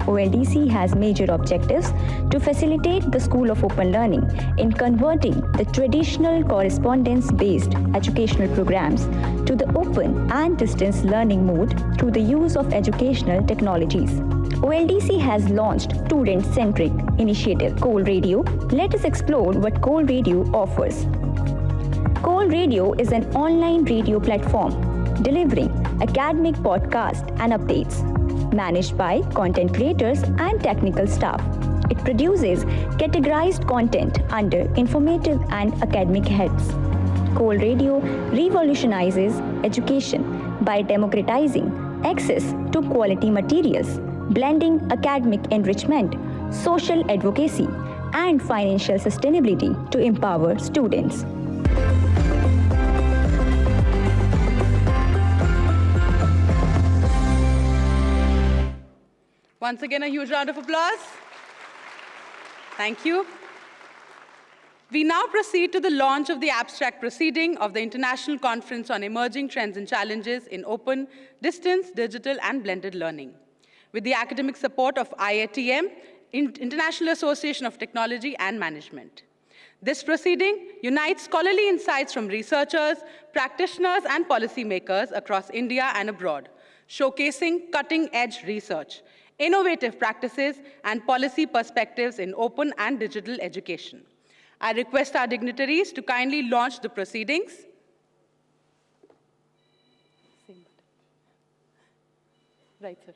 OLDC has major objectives to facilitate the School of Open Learning in converting the traditional correspondence-based educational programs to the open and distance learning mode through the use of educational technologies. OLDC has launched student-centric initiative COL Radio. Let us explore what COL Radio offers. COL Radio is an online radio platform delivering academic podcasts and updates, managed by content creators and technical staff. It produces categorized content under informative and academic heads. COL Radio revolutionizes education by democratizing access to quality materials, blending academic enrichment, social advocacy, and financial sustainability to empower students.
Once again, a huge round of applause. Thank you. We now proceed to the launch of the abstract proceeding of the International Conference on Emerging Trends and Challenges in Open, Distance, Digital, and Blended Learning, with the academic support of IATM, International Association of Technology and Management. This proceeding unites scholarly insights from researchers, practitioners, and policymakers across India and abroad, showcasing cutting-edge research, innovative practices, and policy perspectives in open and digital education. I request our dignitaries to kindly launch the proceedings. Right, sir.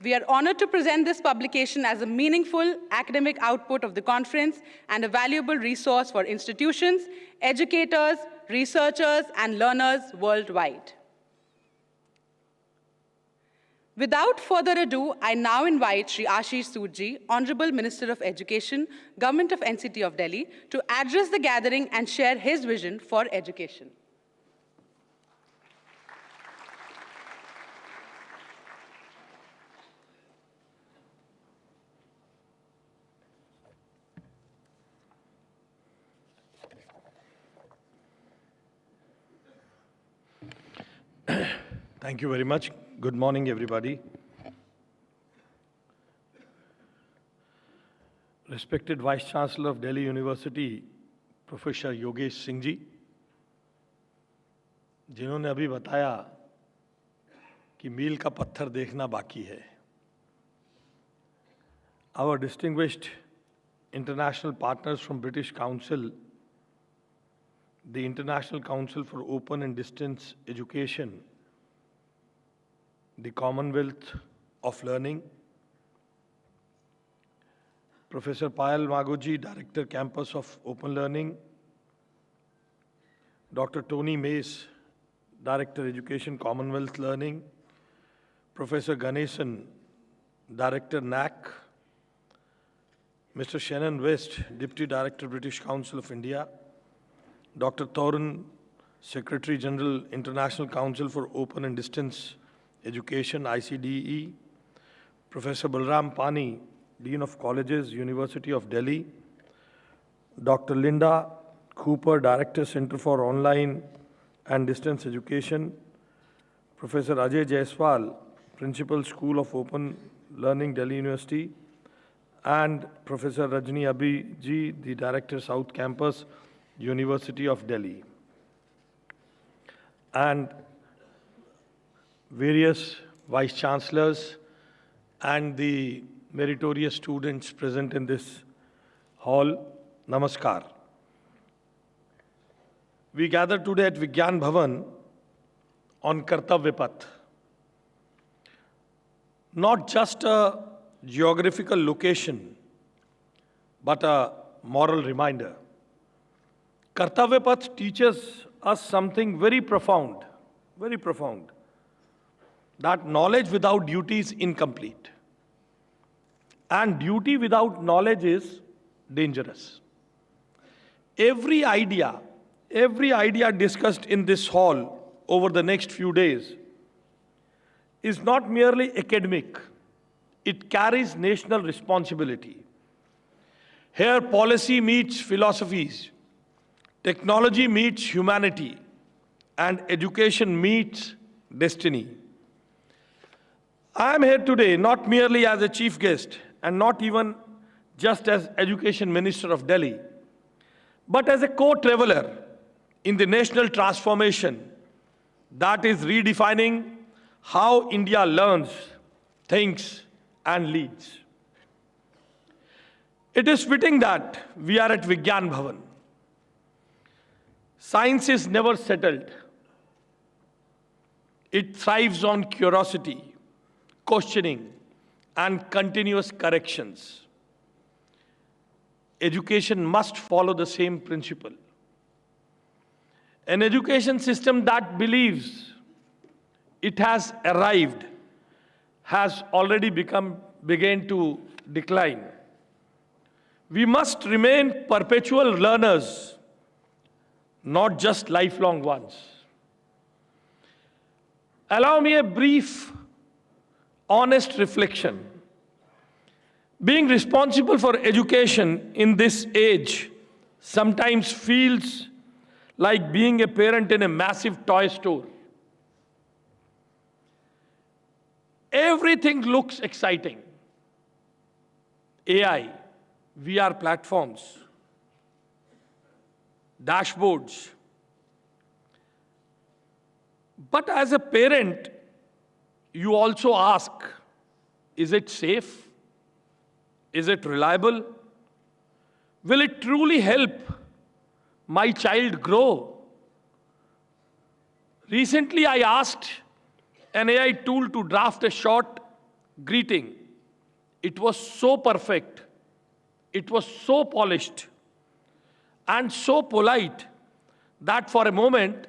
We are honored to present this publication as a meaningful academic output of the conference and a valuable resource for institutions, educators, researchers, and learners worldwide. Without further ado, I now invite Shri Ashish Sood, Honorable Minister of Education, Government of NCT of Delhi, to address the gathering and share his vision for education.
Thank you very much. Good morning, everybody. Respected Vice Chancellor of Delhi University, Professor Yogesh Singh जी, जिन्होंने अभी बताया कि मील का पत्थर देखना बाकी है. Our distinguished international partners from British Council, the International Council for Open and Distance Education, the Commonwealth of Learning, Professor Payal Magoji, Director Campus of Open Learning, Dr. Tony Mace, Director Education Commonwealth Learning, Professor Ganesan, Director NAAC, Mr. Shannon West, Deputy Director British Council of India, Dr. Thoran, Secretary General, International Council for Open and Distance Education, ICDE, Professor Balram Pani, Dean of Colleges, University of Delhi, Dr. Linda Cooper, Director, Center for Online and Distance Education, Professor Ajay Jaiswal, Principal, School of Open Learning, Delhi University, and Professor Rajni Abhi ji, the Director, South Campus, University of Delhi, and various vice chancellors and the meritorious students present in this hall, namaskar. We gather today at Vigyan Bhavan on Kartavya Path, not just a geographical location, but a moral reminder. Kartavya Path teaches us something very profound, that knowledge without duty is incomplete. And duty without knowledge is dangerous. Every idea discussed in this hall over the next few days is not merely academic, it carries national responsibility. Here, policy meets philosophies, technology meets humanity, and education meets destiny. I am here today not merely as a chief guest and not even just as Education Minister of Delhi, but as a co-traveler in the national transformation that is redefining how India learns, thinks, and leads. It is fitting that we are at Vigyan Bhavan. Science is never settled. It thrives on curiosity, questioning, and continuous corrections. Education must follow the same principle. An education system that believes it has arrived has already begun to decline. We must remain perpetual learners, not just lifelong ones. Allow me a brief, honest reflection. Being responsible for education in this age sometimes feels like being a parent in a massive toy store. Everything looks exciting. AI, VR platforms, dashboards. But as a parent, you also ask, is it safe? Is it reliable? Will it truly help my child grow? Recently, I asked an AI tool to draft a short greeting. It was so perfect, it was so polished, and so polite that for a moment,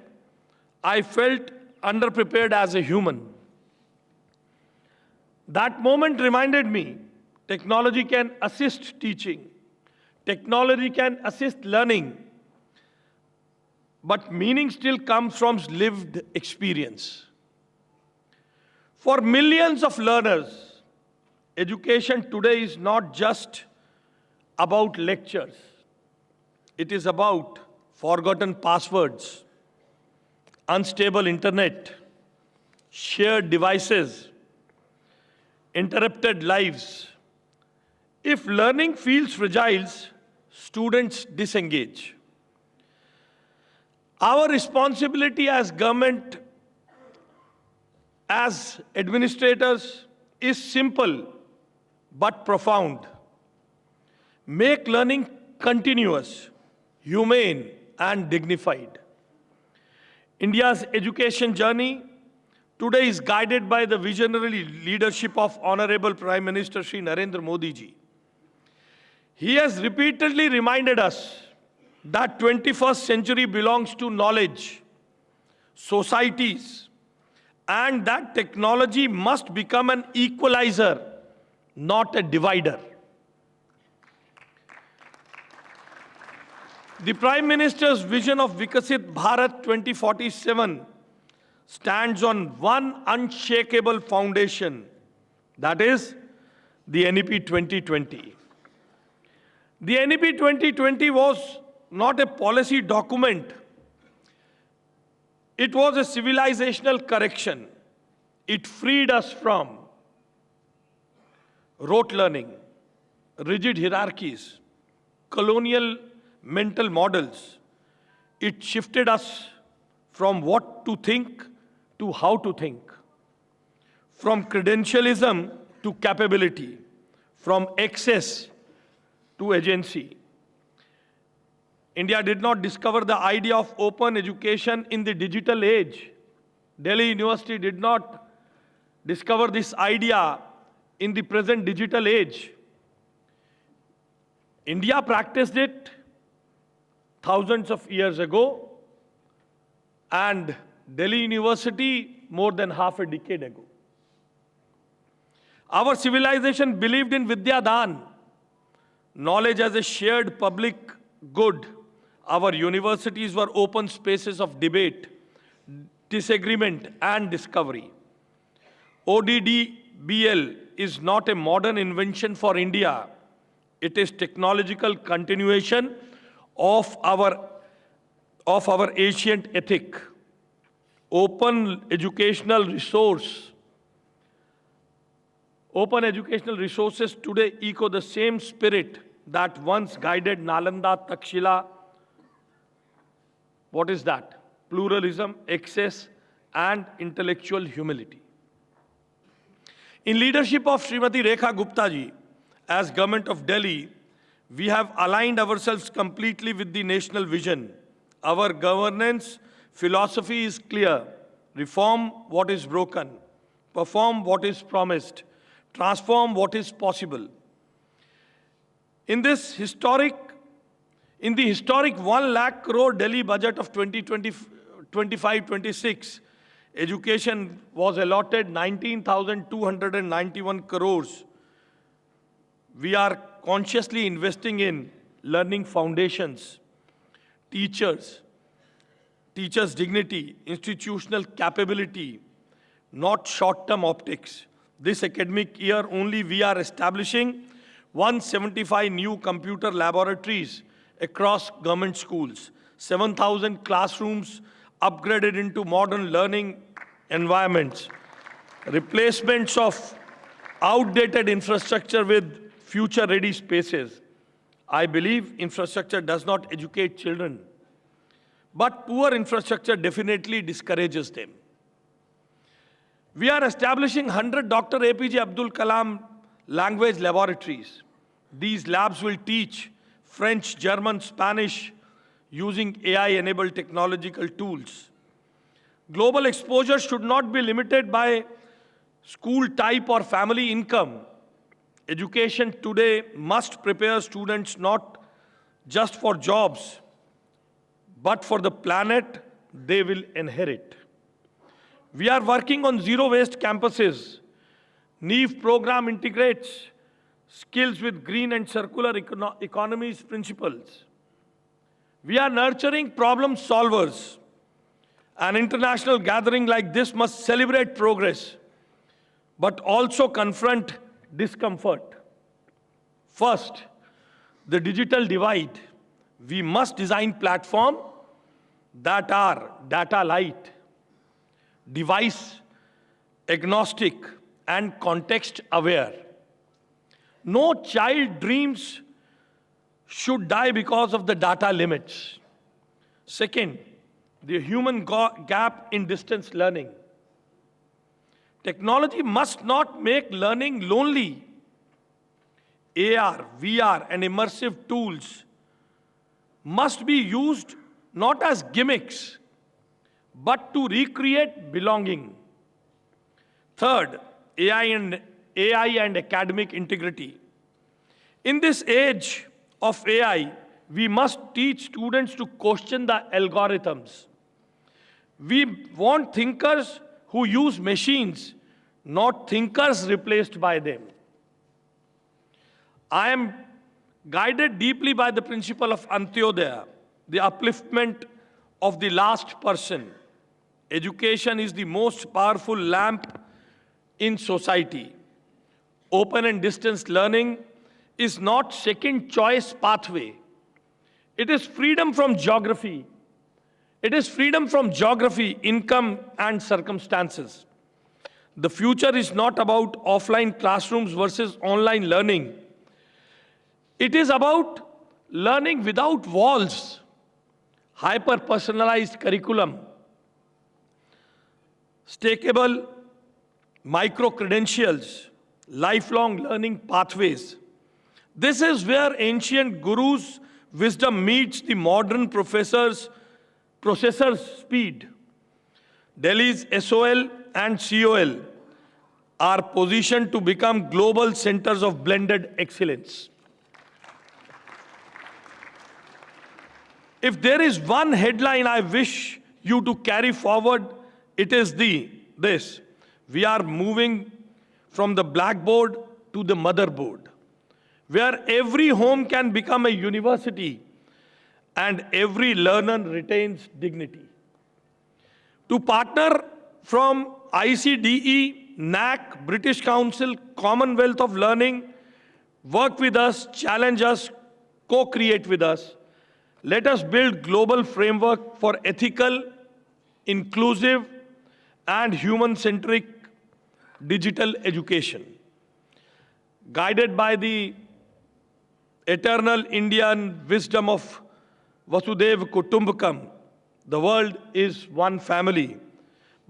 I felt underprepared as a human. That moment reminded me, technology can assist teaching, technology can assist learning, but meaning still comes from lived experience. For millions of learners, education today is not just about lectures. It is about forgotten passwords, unstable internet, shared devices, interrupted lives. If learning feels fragile, students disengage. Our responsibility as government, as administrators, is simple but profound. Make learning continuous, humane, and dignified. India's education journey today is guided by the visionary leadership of Honorable Prime Minister Shri Narendra Modi ji. He has repeatedly reminded us that 21st century belongs to knowledge, societies, and that technology must become an equalizer, not a divider. The Prime Minister's vision of Vikasit Bharat 2047 stands on one unshakable foundation, that is the NEP 2020. The NEP 2020 was not a policy document. It was a civilizational correction. It freed us from rote learning, rigid hierarchies, colonial mental models, It shifted us from what to think to how to think, from credentialism to capability, from excess to agency. India did not discover the idea of open education in the digital age. Delhi University did not discover this idea in the present digital age. India practiced it thousands of years ago, and Delhi University more than half a decade ago. Our civilization believed in Vidya Dan, knowledge as a shared public good. Our universities were open spaces of debate, disagreement, and discovery. ODDBL is not a modern invention for India. It is technological continuation of our ancient ethic. Open educational resources today echo the same spirit that once guided Nalanda, Takshila. What is that? Pluralism, excess, and intellectual humility. In leadership of Srimati Rekha Gupta ji, as Government of Delhi, we have aligned ourselves completely with the national vision. Our governance philosophy is clear: reform what is broken, perform what is promised, transform what is possible. In the historic 1 lakh crore Delhi budget of 2025-26, education was allotted 19,291 crores. We are consciously investing in learning foundations, teachers' dignity, institutional capability, not short-term optics. This academic year only we are establishing 175 new computer laboratories across government schools, 7,000 classrooms upgraded into modern learning environments, replacements of outdated infrastructure with future-ready spaces. I believe infrastructure does not educate children, but poor infrastructure definitely discourages them. We are establishing 100 Dr. APJ Abdul Kalam language laboratories. These labs will teach French, German, Spanish using AI-enabled technological tools. Global exposure should not be limited by school type or family income. Education today must prepare students not just for jobs, but for the planet they will inherit. We are working on zero-waste campuses. NEEF program integrates skills with green and circular economies principles. We are nurturing problem solvers. An international gathering like this must celebrate progress, but also confront discomfort. First, the digital divide. We must design platforms that are data light, device agnostic, and context aware. No child dreams should die because of the data limits. Second, the human gap in distance learning. Technology must not make learning lonely. AR, VR, and immersive tools must be used not as gimmicks, but to recreate belonging. Third, AI and academic integrity. In this age of AI, we must teach students to question the algorithms. We want thinkers who use machines, not thinkers replaced by them. I am guided deeply by the principle of Antyodaya, the upliftment of the last person. Education is the most powerful lamp in society. Open and distance learning is not second choice pathway. It is freedom from geography. It is freedom from geography, income, and circumstances. The future is not about offline classrooms versus online learning. It is about learning without walls. hyper-personalized curriculum, stakeable micro-credentials, lifelong learning pathways. This is where ancient gurus' wisdom meets the modern processor's speed. Delhi's SOL and COL are positioned to become global centers of blended excellence. If there is one headline I wish you to carry forward, it is this. We are moving from the blackboard to the motherboard, where every home can become a university and every learner retains dignity. To partner from ICDE, NAAC, British Council, Commonwealth of Learning, work with us, challenge us, co-create with us. Let us build global framework for ethical, inclusive, and human-centric digital education. Guided by the eternal Indian wisdom of Vasudhaiva Kutumbakam, the world is one family.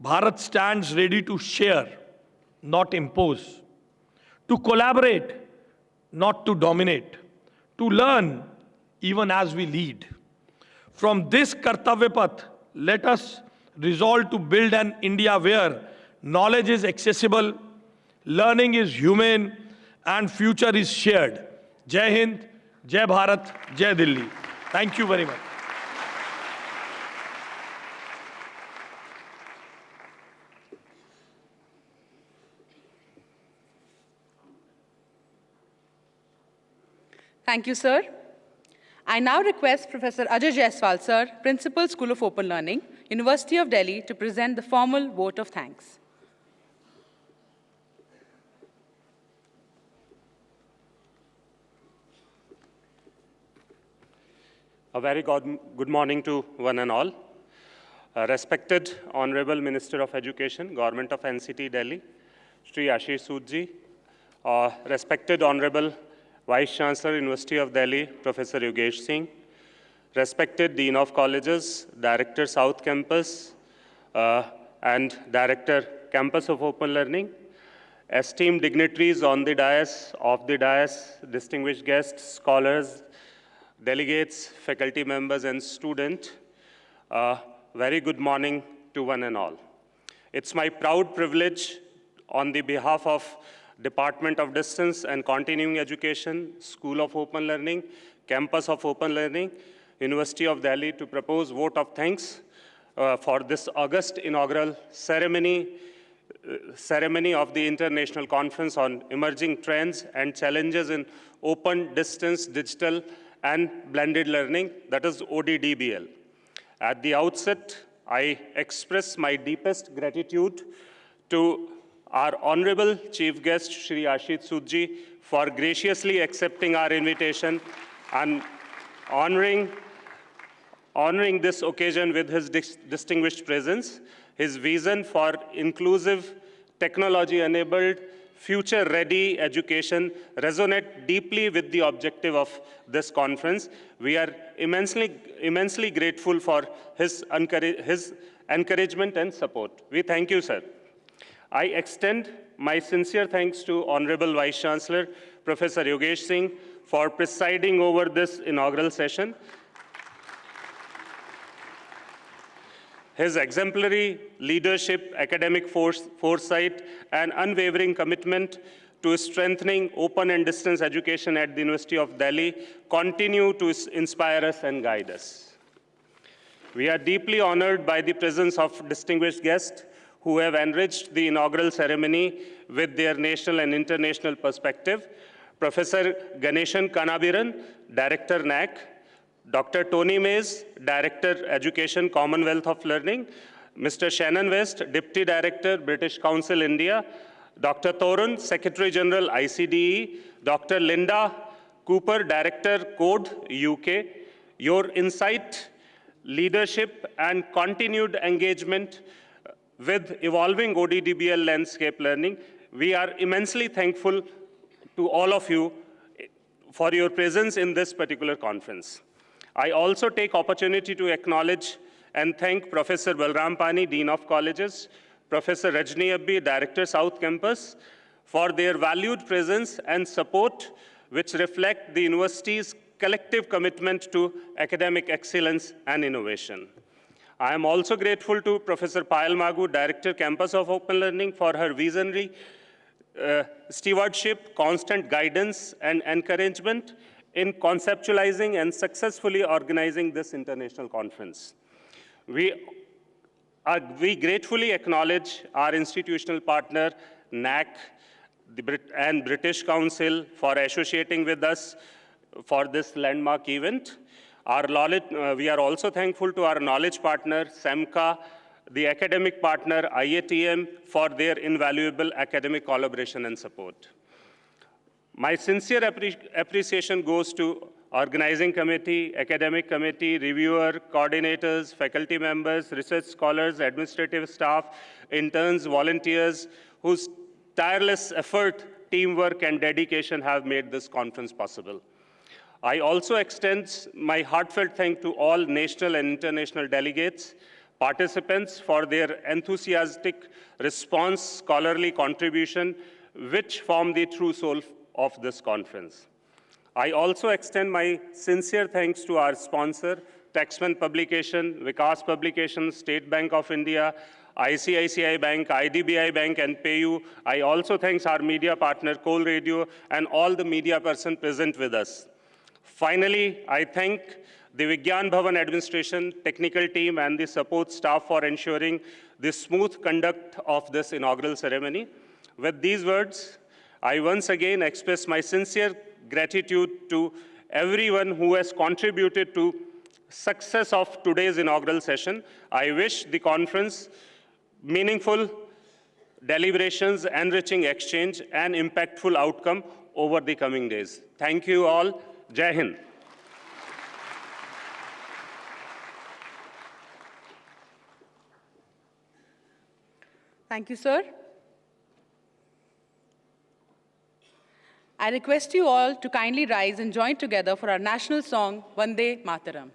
Bharat stands ready to share, not impose, to collaborate, not to dominate, to learn even as we lead. From this Kartavya Path, let us resolve to build an India where knowledge is accessible, learning is humane, and future is shared. Jai Hind, Jai Bharat, Jai Delhi. Thank you very much.
Thank you, sir. I now request Professor Ajay Jaiswal, sir, Principal, School of Open Learning, University of Delhi, to present the formal vote of thanks.
A very good morning to one and all. Respected Honorable Minister of Education, Government of NCT Delhi, Shri Ashish Sood ji, respected Honorable Vice Chancellor, University of Delhi, Professor Yogesh Singh, respected Dean of Colleges, Director South Campus, and Director Campus of Open Learning, esteemed dignitaries on the dais, off the dais, distinguished guests, scholars, delegates, faculty members, and students, very good morning to one and all. It's my proud privilege on the behalf of Department of Distance and Continuing Education, School of Open Learning, Campus of Open Learning, University of Delhi to propose vote of thanks for this August inaugural ceremony of the International Conference on Emerging Trends and Challenges in Open, Distance, Digital, and Blended Learning, that is ODDBL. At the outset, I express my deepest gratitude to our Honorable Chief Guest, Shri Ashish Sood ji, for graciously accepting our invitation and honoring this occasion with his distinguished presence. His vision for inclusive, technology-enabled, future-ready education resonate deeply with the objective of this conference. We are immensely grateful for his encouragement and support. We thank you, sir. I extend my sincere thanks to Honorable Vice Chancellor, Professor Yogesh Singh, for presiding over this inaugural session. His exemplary leadership, academic foresight, and unwavering commitment to strengthening open and distance education at the University of Delhi continue to inspire us and guide us. We are deeply honored by the presence of distinguished guests who have enriched the inaugural ceremony with their national and international perspective. Professor Ganeshan Kanabiran, Director NAAC, Dr. Tony Mays, Director Education, Commonwealth of Learning, Mr. Shannon West, Deputy Director, British Council, India, Dr. Torun, Secretary General, ICDE, Dr. Linda Cooper, Director, Code, UK. Your insight, leadership, and continued engagement with evolving ODDBL landscape learning, we are immensely thankful to all of you for your presence in this particular conference. I also take opportunity to acknowledge and thank Professor Balram Pani, Dean of Colleges, Professor Rajni Abbi, Director, South Campus, for their valued presence and support, which reflect the university's collective commitment to academic excellence and innovation. I am also grateful to Professor Payal Magu, Director, Campus of Open Learning, for her visionary stewardship, constant guidance, and encouragement in conceptualizing and successfully organizing this international conference. We gratefully acknowledge our institutional partner, NAAC, and British Council for associating with us for this landmark event. We are also thankful to our knowledge partner, SEMCA, the academic partner, IATM, for their invaluable academic collaboration and support. My sincere appreciation goes to organizing committee, academic committee, reviewer, coordinators, faculty members, research scholars, administrative staff, interns, volunteers, whose tireless effort, teamwork, and dedication have made this conference possible. I also extend my heartfelt thanks to all national and international delegates, participants for their enthusiastic response, scholarly contribution, which form the true soul of this conference. I also extend my sincere thanks to our sponsor, Taxman Publication, Vikas Publications, State Bank of India, ICICI Bank, IDBI Bank, and PayU. I also thank our media partner, COL Radio, and all the media persons present with us. Finally, I thank the Vigyan Bhavan administration, technical team, and the support staff for ensuring the smooth conduct of this inaugural ceremony. With these words, I once again express my sincere gratitude to everyone who has contributed to success of today's inaugural session. I wish the conference meaningful deliberations, enriching exchange, and impactful outcome over the coming days. Thank you all. Jai Hind.
Thank you, sir. I request you all to kindly rise and join together for our national song, Vande Mataram.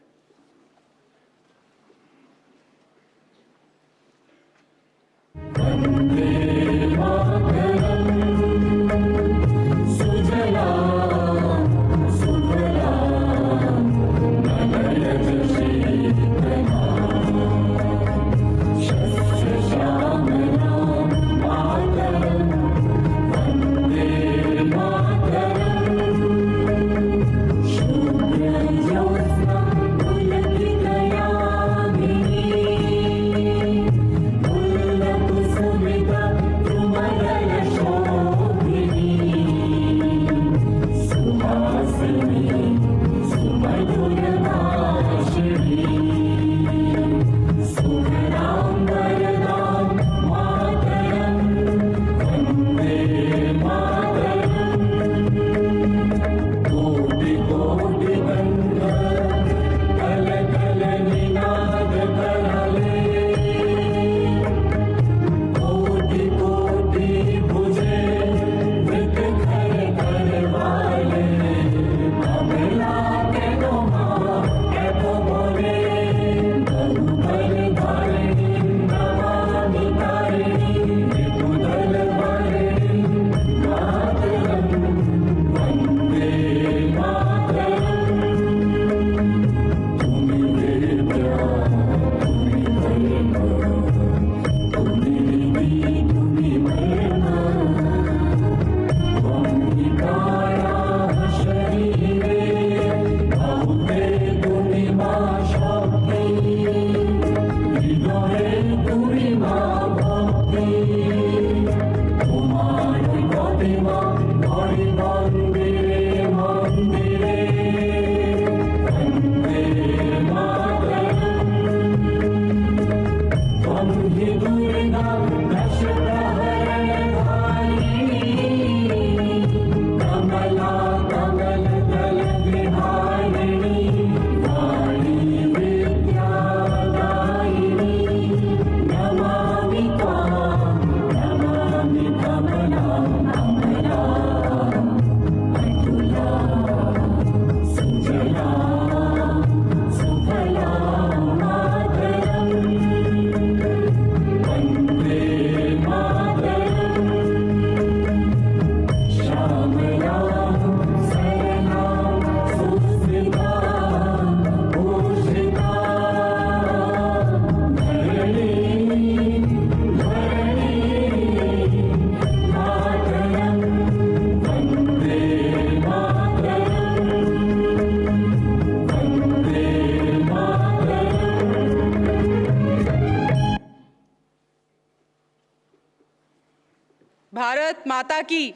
Bharat Mata Ki.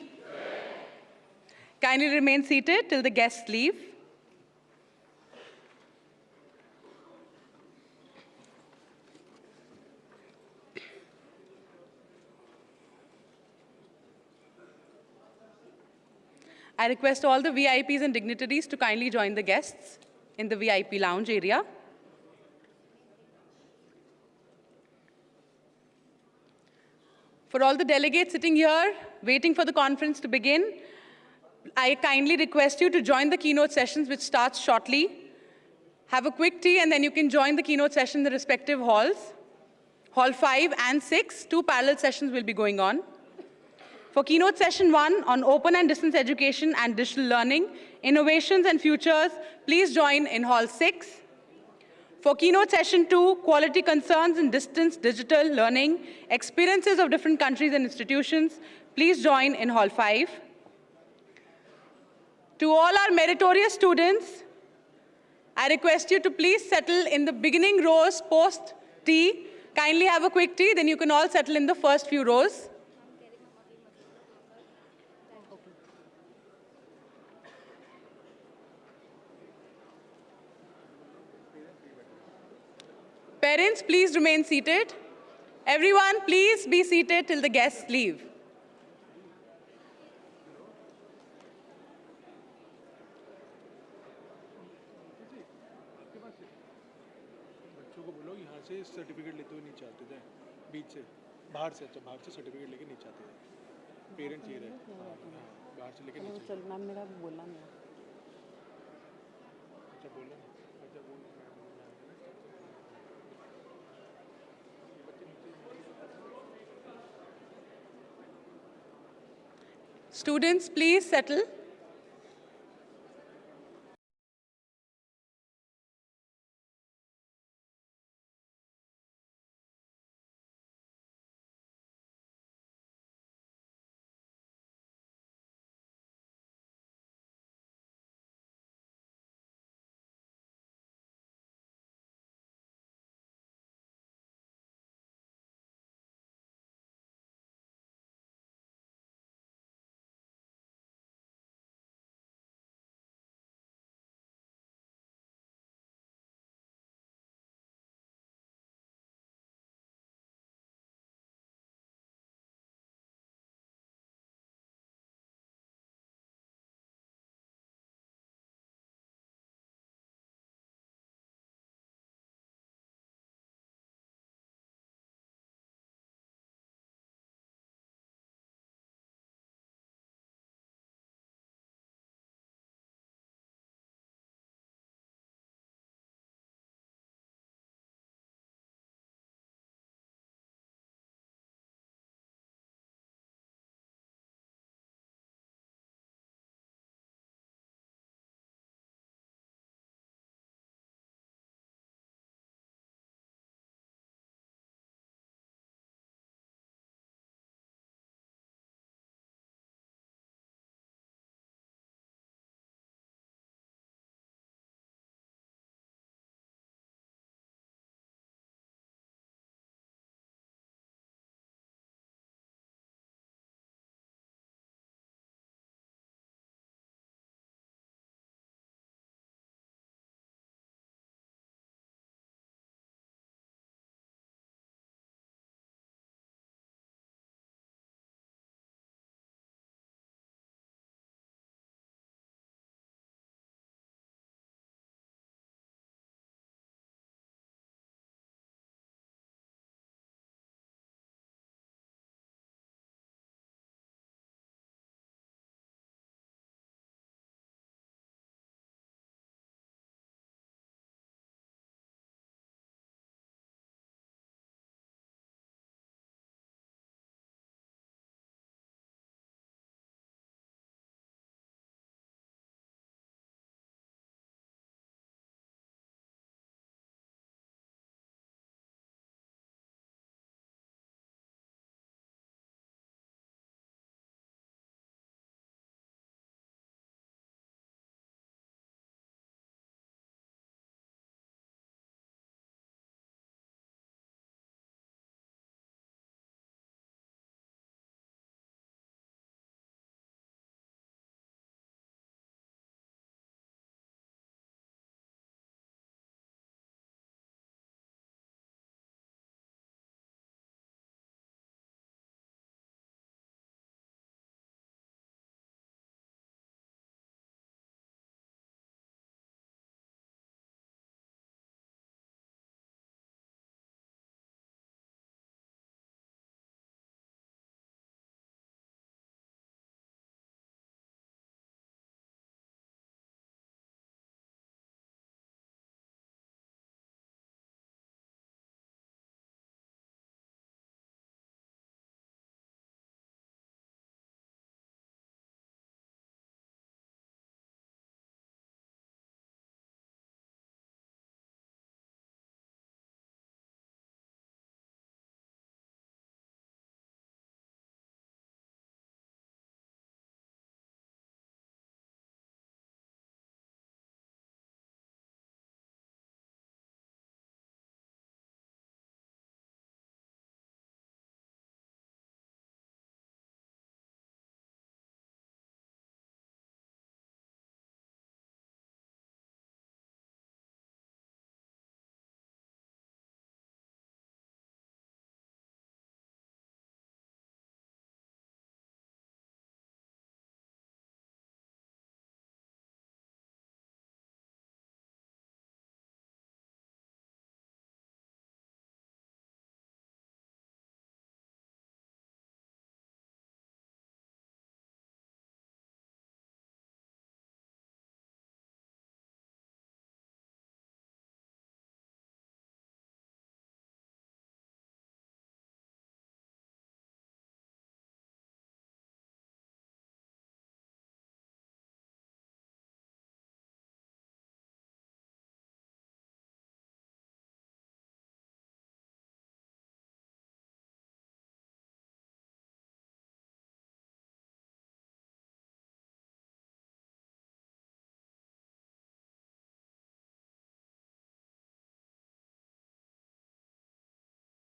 Kindly remain seated till the guests leave. I request all the VIPs and dignitaries to kindly join the guests in the VIP lounge area. For all the delegates sitting here, waiting for the conference to begin, I kindly request you to join the keynote sessions, which starts shortly. Have a quick tea, and then you can join the keynote session in the respective halls. Hall 5 and 6, 2 parallel sessions will be going on. For keynote session 1 on open and distance education and digital learning, innovations and futures, please join in Hall 6. For keynote session 2, quality concerns in distance digital learning, experiences of different countries and institutions, please join in Hall 5. To all our meritorious students, I request you to please settle in the beginning rows post tea. Kindly have a quick tea, then you can all settle in the first few rows. Parents, please remain seated. Everyone, please be seated till the guests leave.
बच्चों को बोलो यहाँ से certificate लेते हुए नीचे आते थे बीच से बाहर से सर्टिफिकेट लेके नीचे आते थे पेरेंट्स ये रहे बाहर से लेके नीचे चल मैम मेरा बोलना नहीं अच्छा बोलो अच्छा बोलो
Students, please settle.